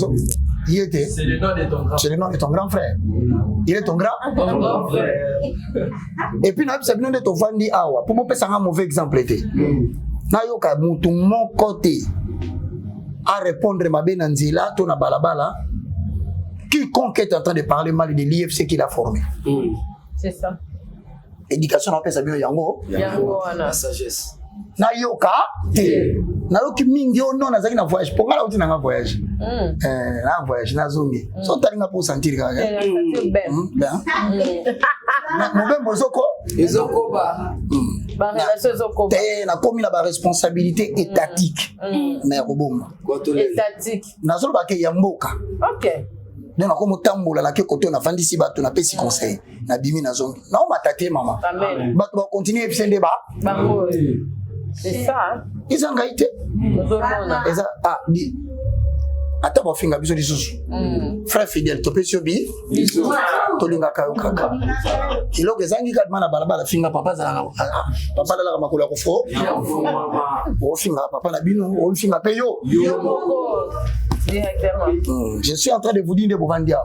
il était. C'est le nom de ton grand frère. C'est le nom de ton grand frère. Il est ton grand frère. Et puis, c'est le nom de ton fandi awa. Pour moi, c'est un mauvais exemple. Na yoka mutu mon côté. À répondre ma benanzila, ton balabala, quiconque est en train de parler mal de l'IFC qu'il a formé. C'est ça. Éducation, on appelle ça bien yango. La sagesse. Na yoka, na yoki mingi o non nazaki na voyage. Pour ngala uti na voyage. Na voyage na zongi. So talinga pour sentir ka. Ben. Mo ben bozoko. Ezoko ba. Ba relation ezoko. Na komi na ba responsabilité étatique. Mais roboma. Étatique. Na zolo ba ke yamboka. OK. Donc comme tambola na ke koto na fandi si bato na pesi conseil na bimi na zongi. Na o matake mama. Amen. Bato ba continuer epsende ba. Bango. C'est ça. Ils ont gaité. Eza ah di. Ata ba finga biso lisusu. Frère fidèle to pesio bi. To linga kayo kaka. Iloko ezangi kadma na balabala finga papa za. Papa la makolo ko fo. O finga papa na bino, o finga peyo. Directement. Je suis en train de vous dire de Bovandia.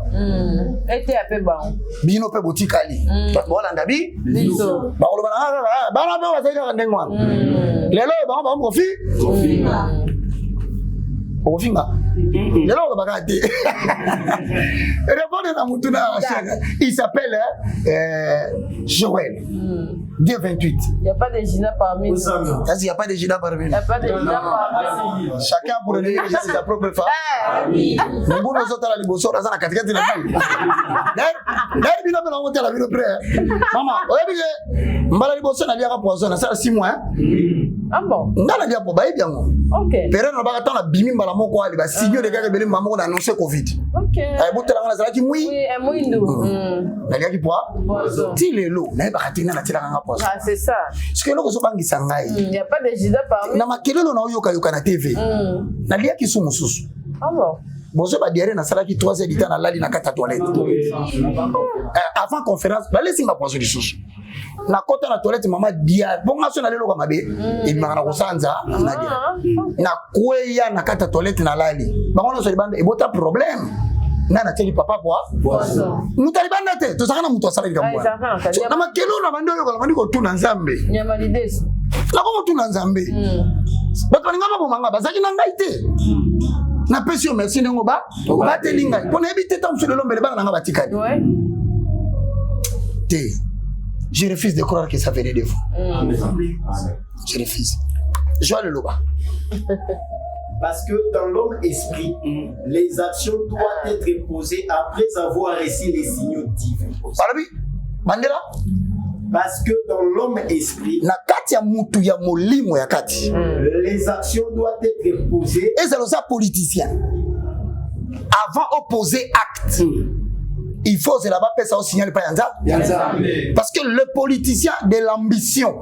Était un peu bon. Bino pe botikali. Voilà ndabi. Biso. Ba ko ba na ba za ka ndengwa. Lelo ba profit. O finga. Là, on va regarder. Répondez à Moutuna. Il s'appelle Joël. 2,28. Il n'y a pas de Gina parmi nous. Il n'y a pas de Gina parmi nous. Il n'y a pas de Gina parmi nous. Chacun pour donner sa propre femme. Nous nous autres à la liboso, on a la catégorie de la vie. D'ailleurs, il y a la vie de près. Maman, vous voyez, je liboso n'a pas poisson, ça 6 mois. Ah bon? Dans la vie, pour bailler bien. Ok. Période, on va attendre la bimi malamon quoi, il va signer des gars qui veulent maman annoncer Covid. Ok. Elle botte la zala qui mouille. Oui, elle mouille nous. La gars qui poids. Si les lots, n'a pas raté na la tira nga poisson. Ah, c'est ça. Ce que l'on bangi sangai. Il n'y a pas de Gina parmi. Na makelelo na yoka yoka na TV. Na lia ki sumu susu. Ah bon? Bonjour, bah diarrhée na sala qui 3 heures d'hiver na lali na kata toilette. Avant conférence, bah laissez ma poisson du susu. Na kota na toilette maman dia bon ngaso na lelo kamabe il mangana kusanza na dia na kweya na kata toilette na lali bangono so libanda ebota problème nana teli papa kwa mutalibanda te to sakana muto asala likambo na makelo na bando yo kala ko tuna nzambe nyama lidesi na ko tuna nzambe bato ngaba bo manga bazaki na ngai te na pesi yo merci ngo ba telinga pona ebite tam sur le lombele bana ngaba tikali te. Je refuse de croire que ça venait de vous. Je refuse. Joël Loba. Parce que dans l'homme esprit, les actions doivent être posées après avoir reçu les signaux divins. Bandera. Parce que dans l'homme esprit, les actions doivent être posées. Et c'est le politicien. Avant opposer acte. Il faut se là-bas ça au signal pas parce que le politicien de l'ambition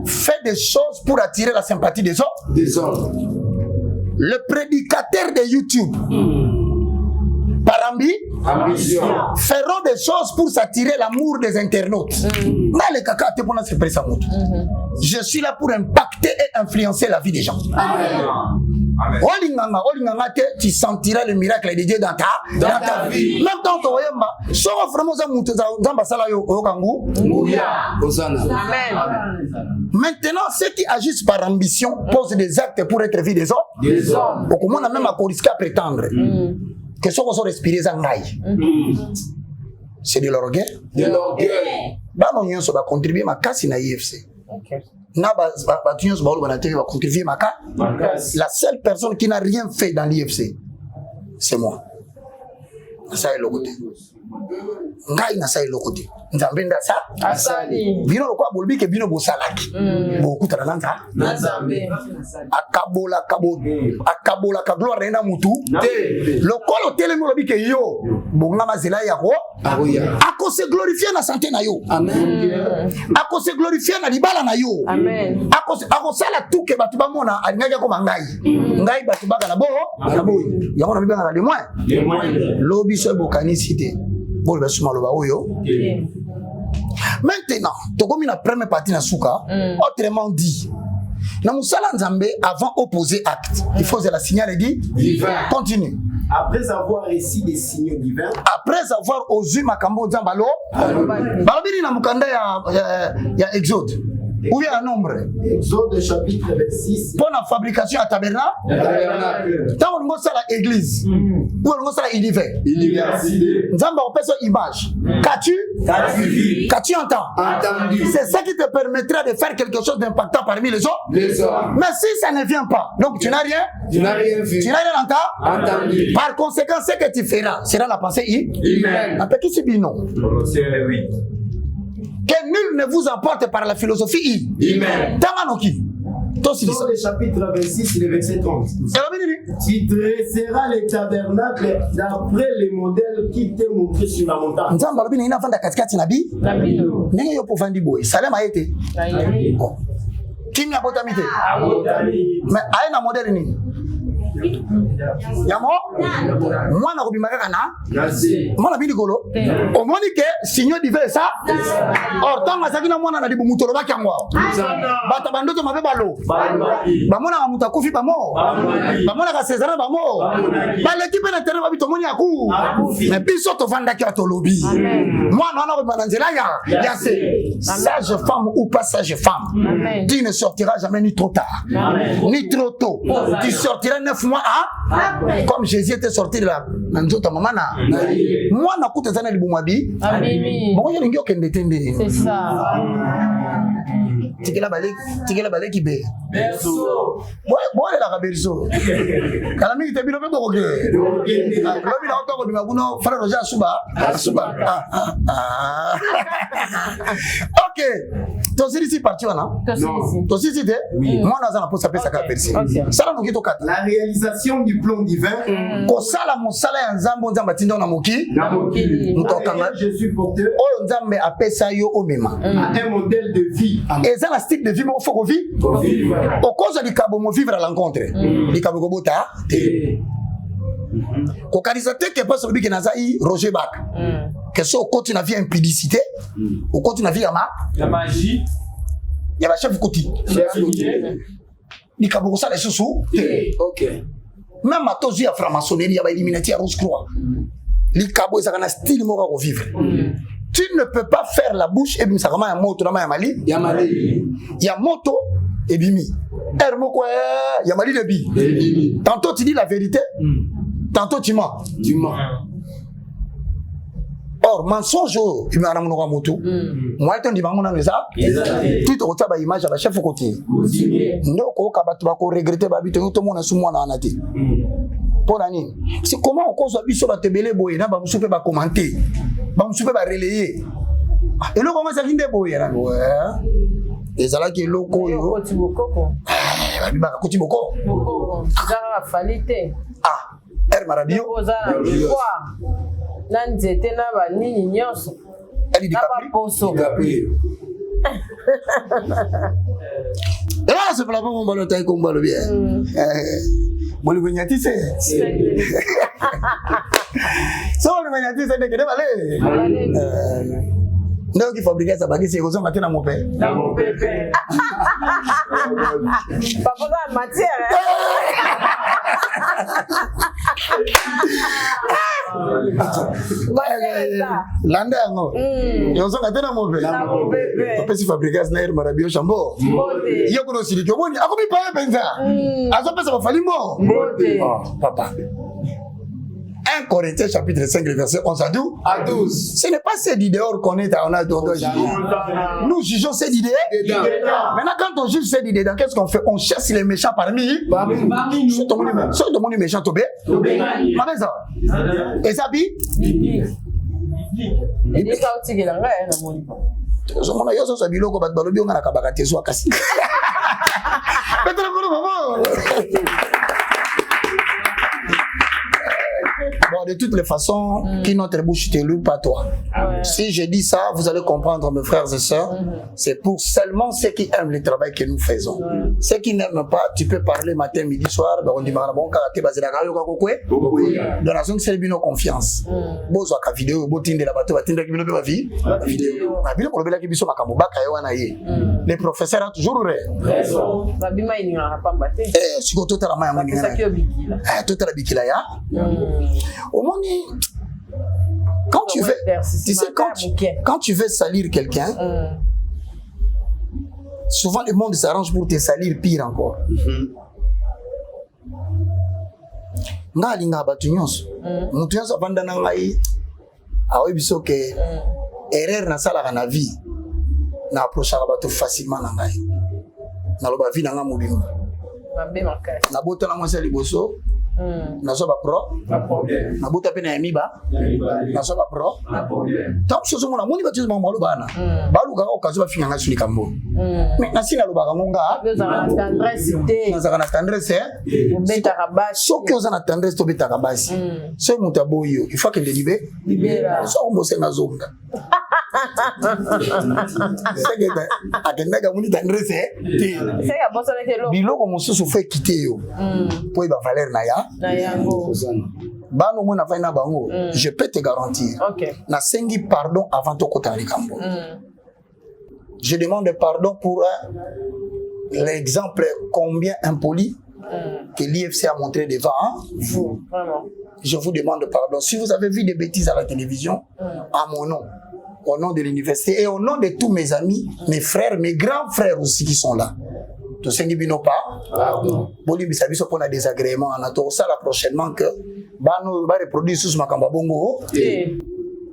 fait des choses pour attirer la sympathie des autres. Le prédicateur de YouTube par ambition feront des choses pour s'attirer l'amour des internautes. Je suis là pour impacter et influencer la vie des gens. Olinganga, tu sentiras le miracle de Dieu dans ta vie. Même dans ton royaume, si on vraiment maintenant, ceux qui agissent par ambition posent des actes pour être vus des hommes. Au moins, on a même à risquer à prétendre que ceux qui sont respirés en gaille. C'est de l'orgueil. De l'orgueil. Bah, non, on va contribuer à casser na IFC. La seule personne qui n'a rien fait dans l'IFC, c'est moi. Ça est le côté. Ngai na ça est le côté. Nzambenda ça. Asali. Bino lo kwa bolbi ke bino bosalaki. Beaucoup talanza. Nzambe. Akabola ka gloire na mutu. Le kolo telemo lobi ke yo. Bonga mazela ya ko. Ako se glorifier na santé na yo. Amen. Ako se glorifier na libala na yo. Amen. Ako sala tout ke batu ba mona alinga ko mangai. Ngai batu ba na bo. Na bo. Ya ko na bibanga na les moyens. Lobi so bokani cité. Maintenant, tu as la première partie de Souka, autrement dit, dans Moussala Nzambe, avant opposer acte, il faut la signal et dit continue. Après avoir reçu des signaux divins, après avoir osé Makambo Nzambalo, Balabiri na Mukanda ya Exode. Où il y a un nombre. Exode chapitre 26. Pour la fabrication à tabernacle. Tant on a la église. Où on a la université. Nous avons une image. Qu'as-tu vu? Qu'as-tu entendu? C'est ça qui te permettra de faire quelque chose d'impactant parmi les autres. Mais si ça ne vient pas, donc tu n'as rien. Tu n'as rien vu. Tu n'as rien entendu. Par conséquent, ce que tu feras sera la pensée humaine. Après qui c'est non? Oui. Que nul ne vous emporte par la philosophie. Amen. Tamanoki. Dans le chapitre 26, le verset 30. Tu dresseras les tabernacles d'après les modèles qui t'ont montré sur la montagne. Nzamba lobi na vanda katikati nabi. Nenge yo povandi boy. Salem a été. Kimi a botamité. Mais aina modèle ni. Yamo mwana kobimaka kana mwana bini golo omoni ke signaux divin ça or tant azaki na mwana na dibu mutolo bakyango bata bandoto mabe balo bamona muta kufi bamo bamona ka César bamo ba l'équipe na terrain babito moni aku mais biso to vanda ki atolobi mwana na ko bananzela ya sage femme ou pas sage femme tu ne sortiras jamais ni trop tard ni trop tôt tu sortiras 9 mois Comme Jésus était sorti de la nzota maman na. Moi na kuta zana libumabi. Bon yo ngio kende tende. C'est ça. Tikela balé qui bé. Berceau. Bon la berceau. Kala mi te bilo be boko ke. Lobi na otoko bi maguno frère Roger Asuba. OK. Tosisi parti wana? Tosisi te? Moi naza na posa pesa ka persi. Sala no kito kata. La réalisation du plan divin. Ko sala mosala ya nzambo nzamba tinda na moki. Mutokanga. Je suis porteur. Oyo nzambe apesa yo omema. Un modèle de vie. Et ça la style de vie mo faut vivre. Au cause du cabo mo vivre à l'encontre. Li cabo bota. Ko karisate ke pas celui qui nazai Roger Bak. Que ça au côté na vie impudicité. Au côté na vie la magie. Il y a la chef côté. Li cabo ça les sous. OK. Même à tozi à franc-maçonnerie ya ba éliminateur Rose Croix. Li cabo ça na style mo ko vivre. Tu ne peux pas faire la bouche et bimisa kama ya moto na mali. Ya mali. Ya moto et bimi. Hermoko ya mali de bi. Tantôt tu dis la vérité, tantôt tu mens. Tu mens. Or mensonge il m'a ramené moto. Moi ton dimanche na neza. Tu te retaba image à la chef côté. Ndoko ka batu ba ko regretter ba bito to mona su mona anati. Pour ani. C'est comment on cause biso ba tebele boye na ba musu pe ba commenter. Ba musu pe ba relayer. Et là comment ça vient de boye là. Ouais. Et ça là qui est loco yo. Koti boko. Ba biba koti boko. Boko. Zara falite. Ah. Er marabio. Zara quoi. Nanzete na ba nini nyonso. Elle dit poso. Là c'est pour la bonne ballon taille comme ballon bien. Bon le gagner c'est. Ça on le gagner c'est de que aller. Non qui fabrique ça baguette c'est comme ça mon père. Dans mon pépé. Papa la matière. Landa ngo. Yo songa tena mo pe. Papa si fabrique na ir marabio chambo. Yo kono siliki omoni akobi pa penza. Azo pesa ba falimbo. Papa. 1 Corinthiens chapitre 5 verset 11 à 12. Ce n'est pas ces d'idéaux qu'on est on a nous jugeons ces idées. Maintenant quand on juge ces idées, qu'est-ce qu'on fait? On cherche les méchants parmi nous. C'est ton monde méchant tobé. Maman ça. Et ça bi? Et dit ça aussi que la ngai na moni. So mona yo so biloko bat balobi ngana kabaka tezo akasi. Peut-être que maman. Bon, de toutes les façons, qui notre bouche te loue, pas toi. Si je dis ça, vous allez comprendre, mes frères et sœurs, c'est pour seulement ceux qui aiment le travail que nous faisons. Ceux qui n'aiment pas, tu peux parler matin, midi, soir, on dit, bon, karaté, basé la radio, dans la zone, c'est le confiance. Bon, soit la vidéo, bon, tinde la bateau, tinde qui veut vie, la vidéo. La vidéo, pour le bel qui biso makamuba, kayawana ye. Les professeurs ont toujours raison. La bima, il n'y a pas battu. Eh, si tu as la main, c'est ça qui est bikila. Tout est la bikila, ya. Au moins, quand tu veux, tu sais, quand tu veux salir quelqu'un, souvent le monde s'arrange pour te salir pire encore. Nga linga batu nyonso. Mutu nyonso avanda na ngai awe biso ke erreur na sala na vie na approche batu facilement na ngai. Na loba vie na nga mobimba. Na bota na mwasi liboso. Na so ba pro na bota pe na emiba na so ba pro tant que mona moni ba tizuma molo bana balu ka okazo ba finga ngasuli kambo mais na sina lo ba ngonga na za kana tendresse beta kabasi so que oza na tendresse to beta kabasi so muta boyo il faut que le libé so on bosse na zonga segeta akendaga muni tendresse sega bossa na kelo biloko mususu fait quitter yo po ba valeur na ya Bano mona faina bango, je peux te garantir. Na sengi pardon avant to kotali kambo. Je demande pardon pour l'exemple combien impoli que l'IFC a montré devant vous. Je vous demande pardon. Si vous avez vu des bêtises à la télévision, à mon nom, au nom de l'université et au nom de tous mes amis, mes frères, mes grands frères aussi qui sont là. to sengi bino boli bisa biso pona désagrément na to sala prochainement que bano ba reproduire sous makamba bongo.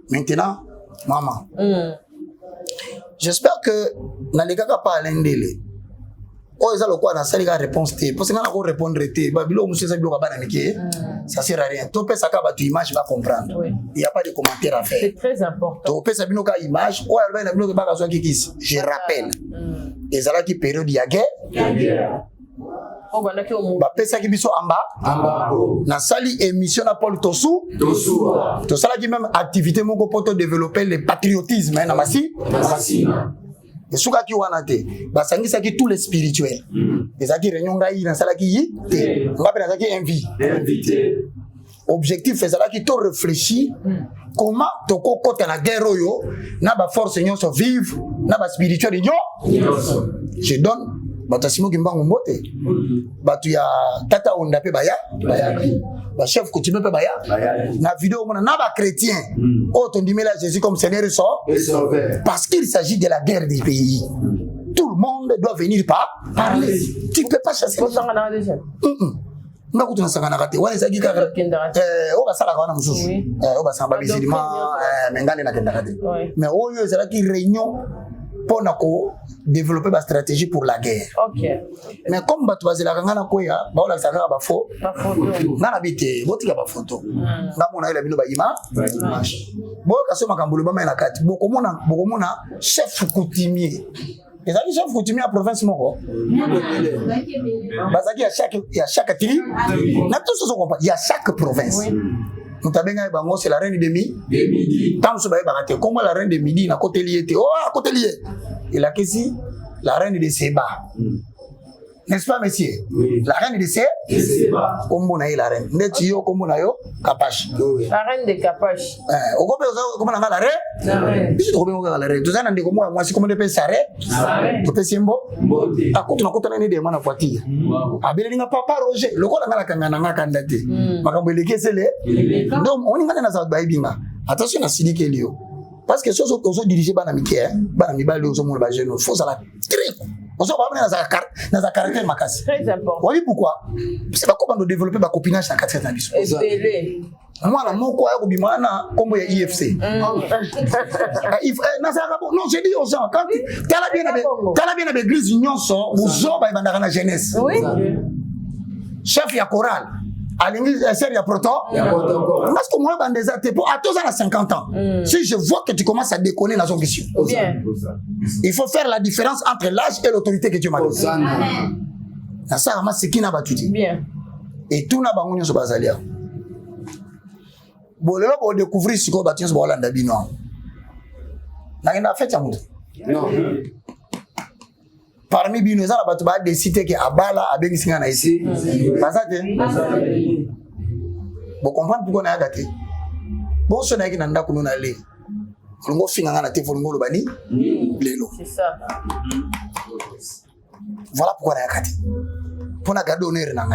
Maintenant maman. J'espère que na legaka pa lendele. Oh, ils ont quoi dans ça, les gars, réponse T. Parce que quand on répond T, Babylone, monsieur, ça ça sert à rien. Tout peut ça tu image va comprendre. Il n'y a pas de commentaire à faire. C'est très important. Tout peut ça image. Oh, elle va bloquer pas je rappelle. Les gens qui période il y a guerre. Oh, bah, bah, pesa qui biso amba. Na sali émission na Paul Tosu. To sala qui même activité mon pour développer le patriotisme na masi. Et ce qui est basangisa qui tous les spirituels. Les aki réunion gaï dans sala qui yi. On va faire ça invité. Objectif c'est ça qui to réfléchir comment to côté la guerre yo na ba force union so vivre na ba spirituel union. Je donne batasimo kimbango mbote. Batu ya tata onda pe baya. Ba chef coutumier pe baya. Na vidéo mona na ba chrétien. Oh ton dimela Jésus comme Seigneur et Sauveur. Parce qu'il s'agit de la guerre des pays. Tout le monde doit venir parler. Tu peux pas chasser. On a sangana kati wale sagi ka o ba sala kana mususu o ba samba bisilima mengane na kenda kati mais oyo ezala ki réunion pour développer ma stratégie pour la guerre. Mais comme batu bazela ngana koya ba ola saka ba fo ngana bité botika ba photo ngamona ile bino ba image bo kaso makambulu ba mena kati boko mona chef coutumier. Les amis chef coutumier à province moko. Bazaki à chaque tribu. Na tout ce qu'on il y a chaque province. Nous tabenga bango c'est la reine de midi. Tant so ba bakate comment la reine de midi na côté lié oh à côté lié. Et la kesi la reine de Seba. N'est-ce pas monsieur? La reine de Seba. Comment na la reine? Netio comment na yo Kapash. La reine de Kapash. Comment na la reine? Biso to comment la reine. Tozana ndeko moi si comment de pe sare? To pe simbo? Akutu na kotana ne de mana voiture. Abele ninga papa Roger. Lokola ngala kangana ngaka ndate. Makambo lekesele. Donc on ngana na za baibinga. Attention na sidike lio. Parce que ceux qui sont dirigés par Namiké, par Namibal, ils sont les jeunes. Il faut ça la très. On s'en va dans sa caractère macasse. Très important. Oui, pourquoi? C'est pas comment nous développer ma copinage dans 4 ans. Moi, là, mon quoi, comme il y a IFC. Non, j'ai dit aux gens, quand tu as bien l'église union, vous avez dans la jeunesse. Oui. Chef, il y a chorale. À l'église, il y a proton. Parce que moi, à tous à 50 ans, si je vois que tu commences à déconner dans son question, il faut faire la différence entre l'âge et l'autorité que tu m'as donnée. Ça, c'est qui n'a pas tout dit. Et tout n'a pas eu ce basalia. Bon, là, pour découvrir ce qu'on va dire, c'est Hollande Binois. N'a fait ça, non. Parmi Bino, ça va des cités qui Abala, Abengisinga na ici. Vous comprenez pourquoi on a gâté. Bon, ce n'est pas qu'on a allé. On a fini à la téléphone, on a dit. C'est ça. Voilà pourquoi on a gâté. Pour la garder honneur dans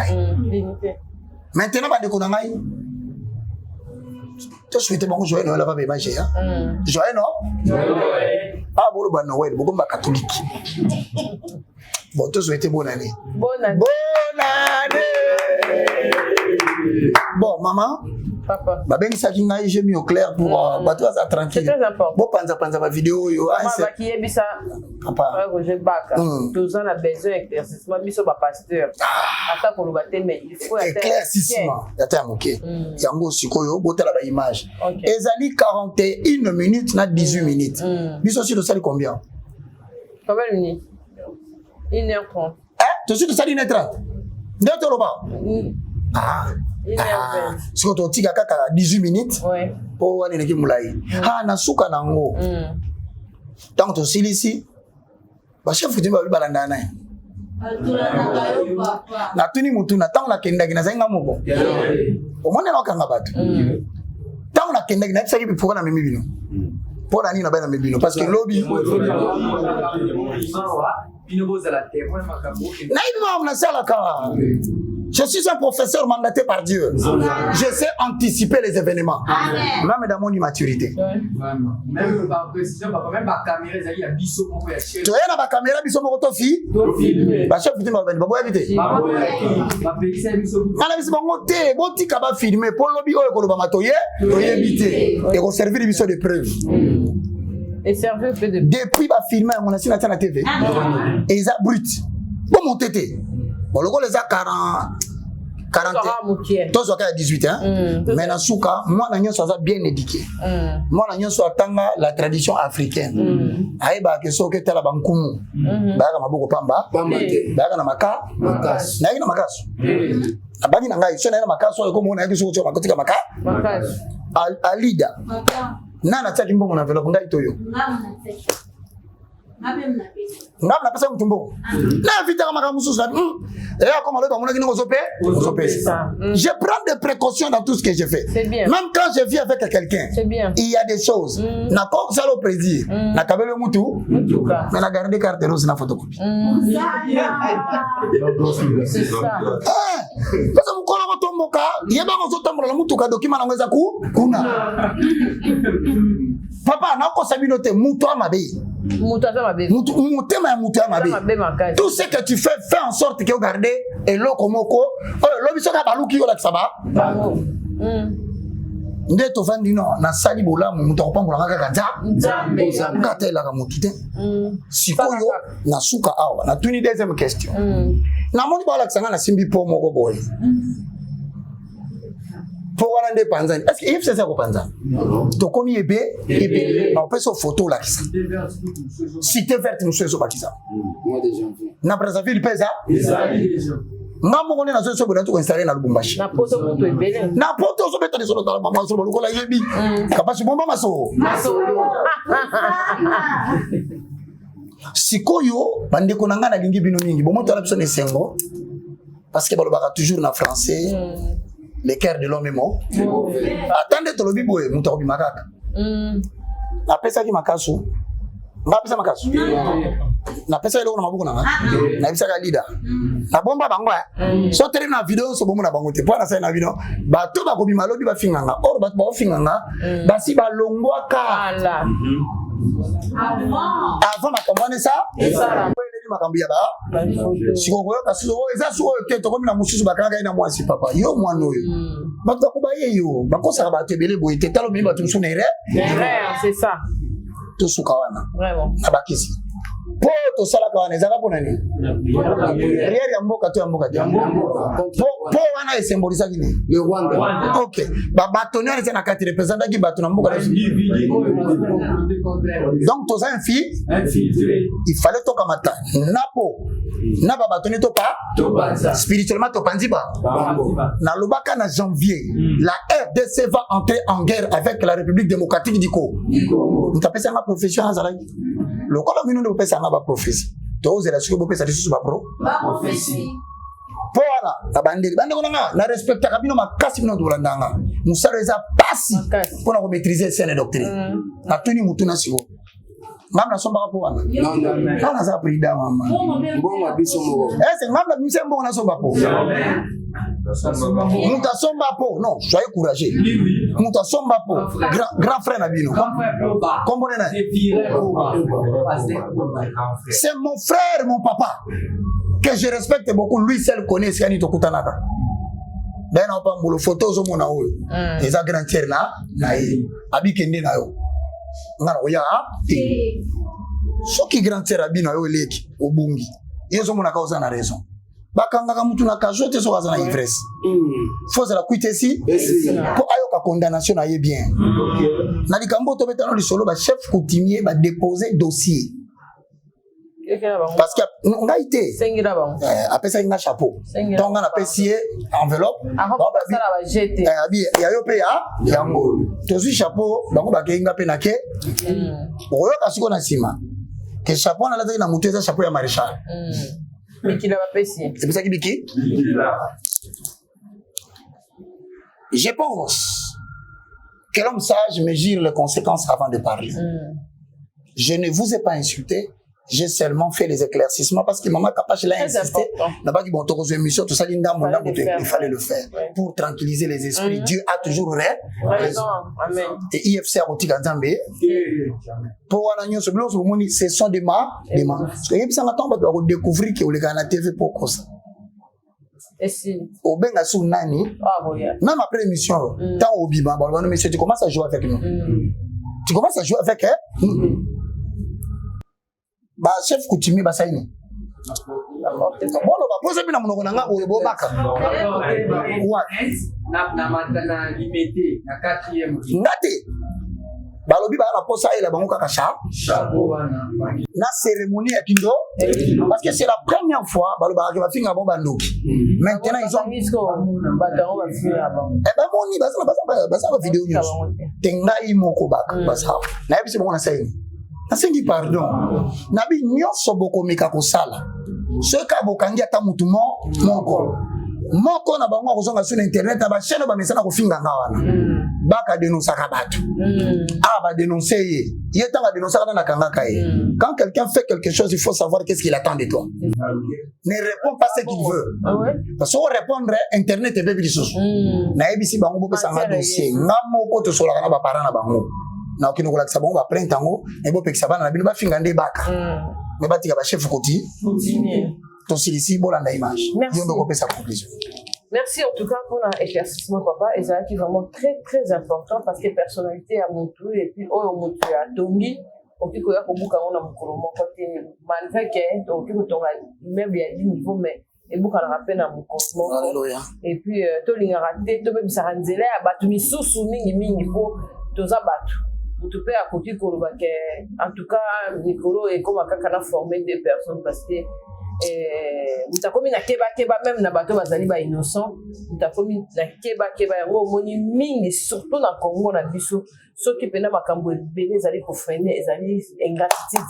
maintenant, on a dit tu souhaites beaucoup joyeux Noël avant de manger. Joyeux non? Ah, bon, bah Noël, beaucoup de catholiques. Bon, tu souhaites bonne année. Bonne année. Bonne année. Bon, maman. Papa. Bah, ben, ça qui n'a j'ai mis au clair pour battre ça tranquille. C'est très important. Bon, panza ma vidéo yo. Maman, qui est bisa. Papa. Roger Baka. Tous ans a besoin d'éclaircissement. Biso ba pasteur. Attends pour le baptême, mais il faut éclaircissement. Attends, ok. Yango sikoyo, botela ba image. Ezali 41 minutes na 18 minutes. Biso sur le salle combien? Combien de minutes? 1h30. Hein? Tu sur le salle 1h30. N'est-ce pas? Ah. Si on tient à 18 minutes, pour aller à Moulay. Ah, Nasuka Nango. Tant que c'est ici, le chef de la Balandana. Na tuni mutu na tant la kenda gina zenga moko. Au moins na kanga batu. Tant la kenda gina tsaki bi pourquoi na mimi bino. Pour ani na ba na mimi bino parce que lobby. Bino boza la témoin makambo. Na ibi ma na sala ka. Je suis un professeur mandaté par Dieu. Je sais anticiper les événements. Même dans mon immaturité. Même par précision, même par caméra, il y a biso pour y acheter. Tu vois, il y a ma caméra, biso mon tofi. Bah chef, tu m'as dit, bah éviter. Ma pixel biso. Ala biso mon té, bon ti kaba filmer pour lobby o ko ba matoye, to éviter et conserver les biso de preuve. Et servir fait de depuis ba filmer on a sur la TV. Et ça brut. Bon mon tété. Bon le les a 40 toi tu as 18 hein. Mais na souka moi na nyonso ça bien éduqué. Moi na nyonso atanga la tradition africaine. Aiba ke so ke tala bankumu. Ba ka maboko pamba. Ba ka na maka. Na ina makaso. Abani na ngai so na ina makaso ko mo na kiso cho makotika maka. Makaso. Alida. Nana tsaki mbongo na envelope ngai toyo. Ngam na pesa mtumbo. Na vita kama kama mususu na. Comme le bamona kino zope. Je prends des précautions dans tout ce que je fais. Même quand je vis avec quelqu'un, il y a des choses. Na pas ça le prédire. Na kabele mutu. Mais na garder carte rose na photocopie. C'est ça. Parce que mkono ko tomboka, yeba ko zotambola la mutu ka document na ngeza ku kuna. Papa na ko sabinote mutu amabe. Tout ce que tu fais en sorte que vous gardez et l'eau comme oko l'obisson a balou qui yola saba ndeto vandi no na sali bolamu mutu kopambola kaka kaza ngate la kamukite sikoyo na suka awa na tuni deuxième question na moni bala kisanga na simbi po moko boy pour wana nde panzani est-ce que if c'est ça ko panzani to komi ebe na peso photo la kisa cité verte nous so bakisa moi déjà na Brazzaville pesa ngamo kone na so bona to installer na Lubumbashi na poto muto ebele na poto so beta so na mama so boluko la yebi kapashi bomba maso sikoyo bande konanga na lingi bino mingi bomo to la biso ne sengo parce que balobaka toujours na français. Le cœur de l'homme est mort. Attendez, tu le dis, boy, mouta obi makaka. Na pesa ki makasu. Na pesa makasu. Na pesa ile una mabuku na. Na pesa ka leader. Na bomba bangwa. So tere na video so bomu na bango te. Pona sa na video. Ba to ba ko bi malobi ba finganga. Or ba ba finganga. Ba si ba longwa ka. Avant ma campagne ça. Makambi ya ba siko kasi so eza so ke to komi na mususu bakanga ina mwasi papa yo mwana oyo bato kubaye yo bakosa ba tebele boye te talo mi bato suna ire c'est ça to suka wana vraiment abakisi po to sala ka wana ezaka pona ni rière ya mboka to ya mboka po wana e symbolisa kini le Rwanda OK ba bato ne eza na kati représenter ki bato na mboka donc to za un fille il fallait to kamata napo na ba bato ne to pa spirituellement to panziba na lobaka na janvier la RDC va entrer en guerre avec la République démocratique du Congo ntapesa ma profession azalaki le ko la vino de pesa na ba prophétie to ozela siko bo pesa disu ba prophétie voilà la bande konanga na respecta kabino makasi bino to landanga musalo eza pasi pour na maîtriser cette doctrine na tuni mutuna siko ngam na somba po wana non na za prida mama mbongo abiso moko c'est ngam na bimse mbongo na somba po muta somba po non soyez courageux muta somba po grand frère na bino comment na c'est mon frère mon papa que je respecte beaucoup lui seul connaît ce qu'il tokutanaka ben on pas mbolo photo zo mona oyo eza grand tiers na abikende na yo ngana oya soki grand tiers abino yo leki obungi yezo mona kauza na raison bakanga mutu na kajote so kaza na ivresse faut la kuite si pour ayoka condamnation na ye bien na likambo to betano lisolo ba chef coutumier ba déposer dossier parce que on a été après ça il a chapeau donc on a payé enveloppe il y a yo pe ya yango to suis chapeau bango ba kenga pe na ke oyo kasiko na sima que chapeau na la na mutu eza chapeau ya maréchal Biki la pesi. C'est pour ça qu'il biki. Je pense que l'homme sage mesure les conséquences avant de parler. Je ne vous ai pas insulté, J'ai seulement fait les éclaircissements parce que maman Kapache l'a insisté. Là-bas, bon, tu as émission, tout ça, il fallait le faire. Pour tranquilliser les esprits. Dieu a toujours raison. Amen. Et IFC a rôti Ganzambe. Pour Wanagnon, ce sont des mains. Parce que ça m'attend à découvrir que les la TV pour quoi ça. Au Benga sous Nani, même après l'émission, tant au Biba, monsieur, tu commences à jouer avec nous. Tu commences à jouer avec elle. Bah chef coutumier basaini bolo bapoza bina monoko nanga boye bobaka na limité na 4e ngate balobi ba na posa ela bango kaka na cérémonie ya kindo parce que c'est la première fois baloba ka bafinga bo bandoki maintenant ils ont moni basa vidéo news tenga imoko baka basa na yebisi bongo na saini nasengi pardon nabi nyonso bokomeka kosala soka bokangi ata mutu moko na bango akozonga sur internet na bachaîne bamesana kofinga nga wana baka dénoncaka bato ba dénoncer ye tanga dénoncer na kangaka ye quand quelqu'un fait quelque chose il faut savoir qu'est-ce qu'il attend de toi ne réponds pas ce qu'il veut parce que répondre internet et bébé sous na yebisi bango bopesanga dossier nga moko to solaka na ba parents na bango na okino kola kisabongo ba print tango e bo pekisa bana na bino ba finga nde baka me batika ba chef koti to silisi bolanda image yondo ko pesa conclusion. Merci en tout cas pour l'éclaircissement papa et ça qui est vraiment très très important parce que personnalité a montré et puis on montre à Tongi ok ko ya ko buka on a mukolo moko te malgré que donc ko tonga même bien niveau mais et buka na rappel na mukolo et puis to linga raté to be bisa nzela ya batu misusu mingi po toza batu tu peux à côté en tout cas Nicolo est comme à former des personnes parce que tu as commis na keba même na bateau bazali ba innocent tu as commis na keba yango moni mingi surtout na Congo na biso ceux qui pena makambo belé zali ko freiner zali ingratitude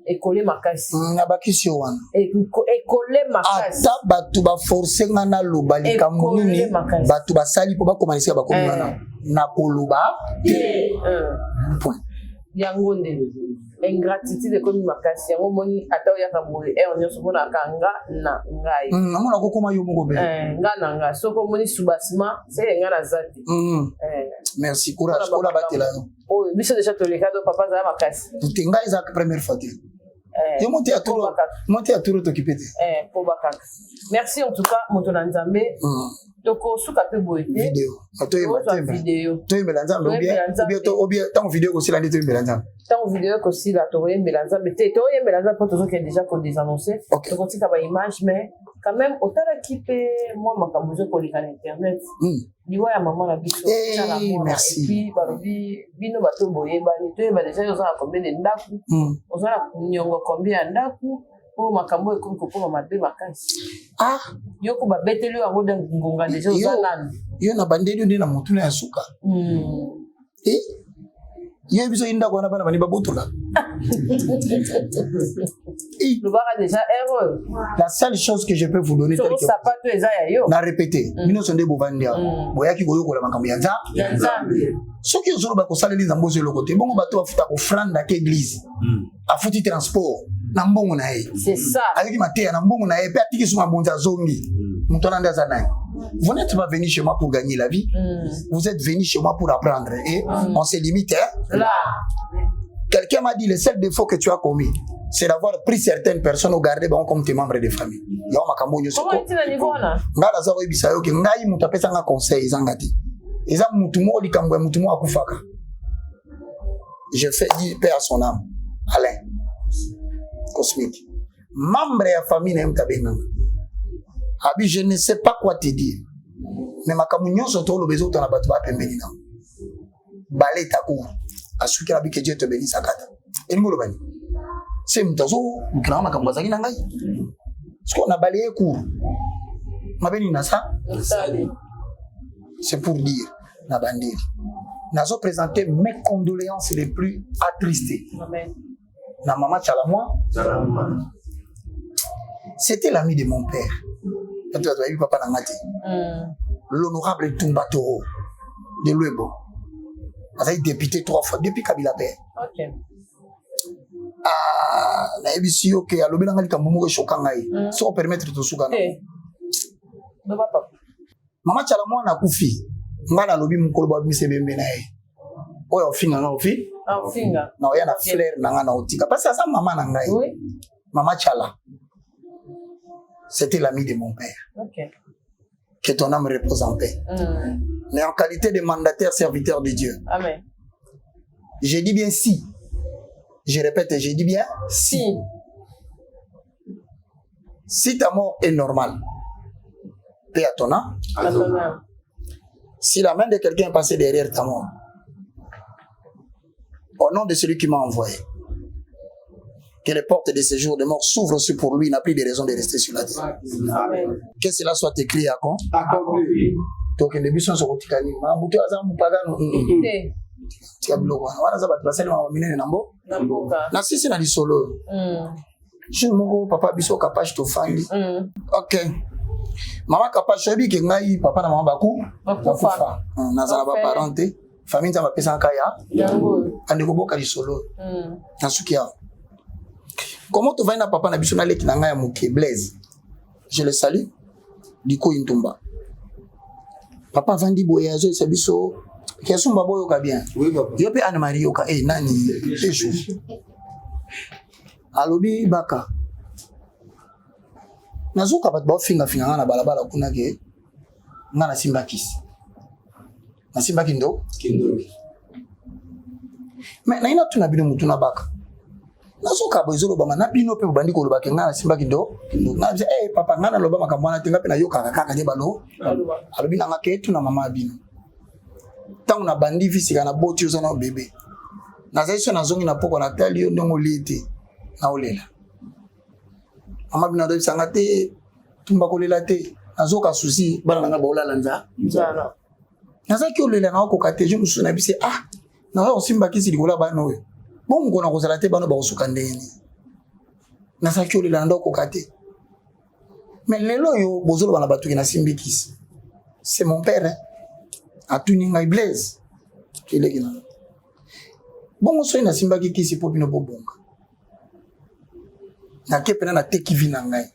écoler makasi na bakisi wana écoler makasi ata batu ba forcer ngana lobali kamuni batu basali po ba commencer ba komana na koloba point yango nde ingratitude comme makasi yango moni ata ya kamboye on nyonso mona kanga na ngai mona ko koma yo moko be nga na nga soko moni subasima c'est nga na zati merci courage pour la batela oh biso déjà to le cadeau papa za makasi tenga eza première fois yo monte à tour t'occuper pour bakaka merci en tout cas moto na nzambe toko suka pe boite vidéo to yembela nzambe ou bien tant vidéo ko sila ndi to yembela nzambe tant vidéo ko sila to yembela nzambe to yembela nzambe pour toujours que déjà pour désannoncer to kotika ba image mais quand même otala kipe moi makambo zo ko lika na internet liwa ya maman na biso merci et puis balobi bino bato boyeba ni to yeba déjà yoza combien de ndaku ozala nyongo combien ndaku pour makambo ekomi kopoma mabe makasi yoko babeteli yango de ngonga deja ozalana yo na bandeli nde na motuna ya suka yo biso inda kona bana bani babotola la seule chose que je peux vous donner telle que na répéter mino sonde bovandia boyaki koyokola makambo ya nzambe soki ozoloba kosalela nzambe ozelo kote bongo bato bafuta kofranda ke église afuti transport na mbongo na ye c'est ça avec mateya na mbongo na ye pe atiki suma bonza zongi mutona ndaza naye. Vous n'êtes pas venu chez moi pour gagner la vie, vous êtes venu chez moi pour apprendre et on se limite là. Quelqu'un m'a dit le seul défaut que tu as commis c'est d'avoir pris certaines personnes au garder comme tes membres de famille. Comment est-ce le niveau là? Ngala za oyebisa yo ke ngai mutu apesa nga conseil zangati. Eza mutu mo likambo ya mutu mo akufaka. Je fais dire paix à son âme. Alain Cosmique. Membre de la famille na mtabenga. Abi je ne sais pas quoi te dire. Mais makambo nyonso to lo bezo to na batu ba pembeni na. Balé ta cour. Asuki abi que Dieu te bénisse akata. Engolo bani. C'est mtazo mukina makambo zaki na ngai. Parce a balayé court. Mabeni na ça. C'est pour dire na bandiri. Nazo présenter mes condoléances les plus attristées. Amen. Na maman Tchalamwa. C'était l'ami de mon père. Papa Nangati. L'honorable Tumbatoro de Luebo. Il a été député 3 fois depuis Kabila Père. Ok. Ah, nayebi yo ke alobi nanga likambo moko choka ngai. So permettre to suka na. No papa. Mama chala mwana kufi. Ngana alobi mukolo ba mise bembe na ye. Oyo finga na ofi? Finga. Na oya na fleur na nga na otika. Parce que ça maman na ngai. Oui. Mama chala. C'était l'ami de mon père. OK. Que ton âme repose en paix. Mais en qualité de mandataire serviteur de Dieu. Amen. Je dis bien si. Je répète, je dis bien si. Si ta mort est normale, paix à ton âme. Si la main de quelqu'un est passée derrière ta mort, au nom de celui qui m'a envoyé, que les portes de ce jour de mort s'ouvrent aussi pour lui, il n'a plus de raison de rester sur la terre. Amen. Que cela soit écrit à quand? Donc, les buissons sont au Tikani. Na sisi na lisolo. Je moko papa biso kapage to fandi. OK. Mama kapage ebi ke ngai papa na mama baku bakufa. Na zala ba parenté, famille ta pesa kaya. Ande ko boka lisolo. Na sukia. Comment tu vas na papa na biso na leki na ngai ya muke Blaise. Je le salue. Diko Intumba. Papa vandi boyazo sa biso. Qu'est-ce que vous avez bien? Oui, papa. Yo pe Anne-Marie yoka nani Péchou. Alobi baka. Nazuka bat ba finga na balabala kuna ke ngana simba kisi. Na simba kindo? Kindo. Mais na ina tuna bino mutuna baka. Nazuka bozolo bama na bino pe bandi ko loba ke ngana simba kindo. Na papa ngana loba makamwana tenga pe na yoka kaka ke balo. Alobi na ngake tuna mama bino. Tant on a bandi fisika na boti oza na bébé. Na zaisho na zongi na poko na tali yo ndongo liti na olela. Mama bina do sanga te tumba kolela te. Azoka souci bana nga bola lanza. Nzala. Na zaki olela na ko kate je musuna bise na wa osimba kisi likola bana oyo. Bon ngona ko zala te bana ba osuka ndeni. Na zaki olela ndo ko kate. Mais lelo yo bozolo bana batu na simbi kisi. C'est mon père. A tuning my Blaise. Kile kina. Bon so ina simba kisi po bino bobonga. Na kepena na teki vina ngai.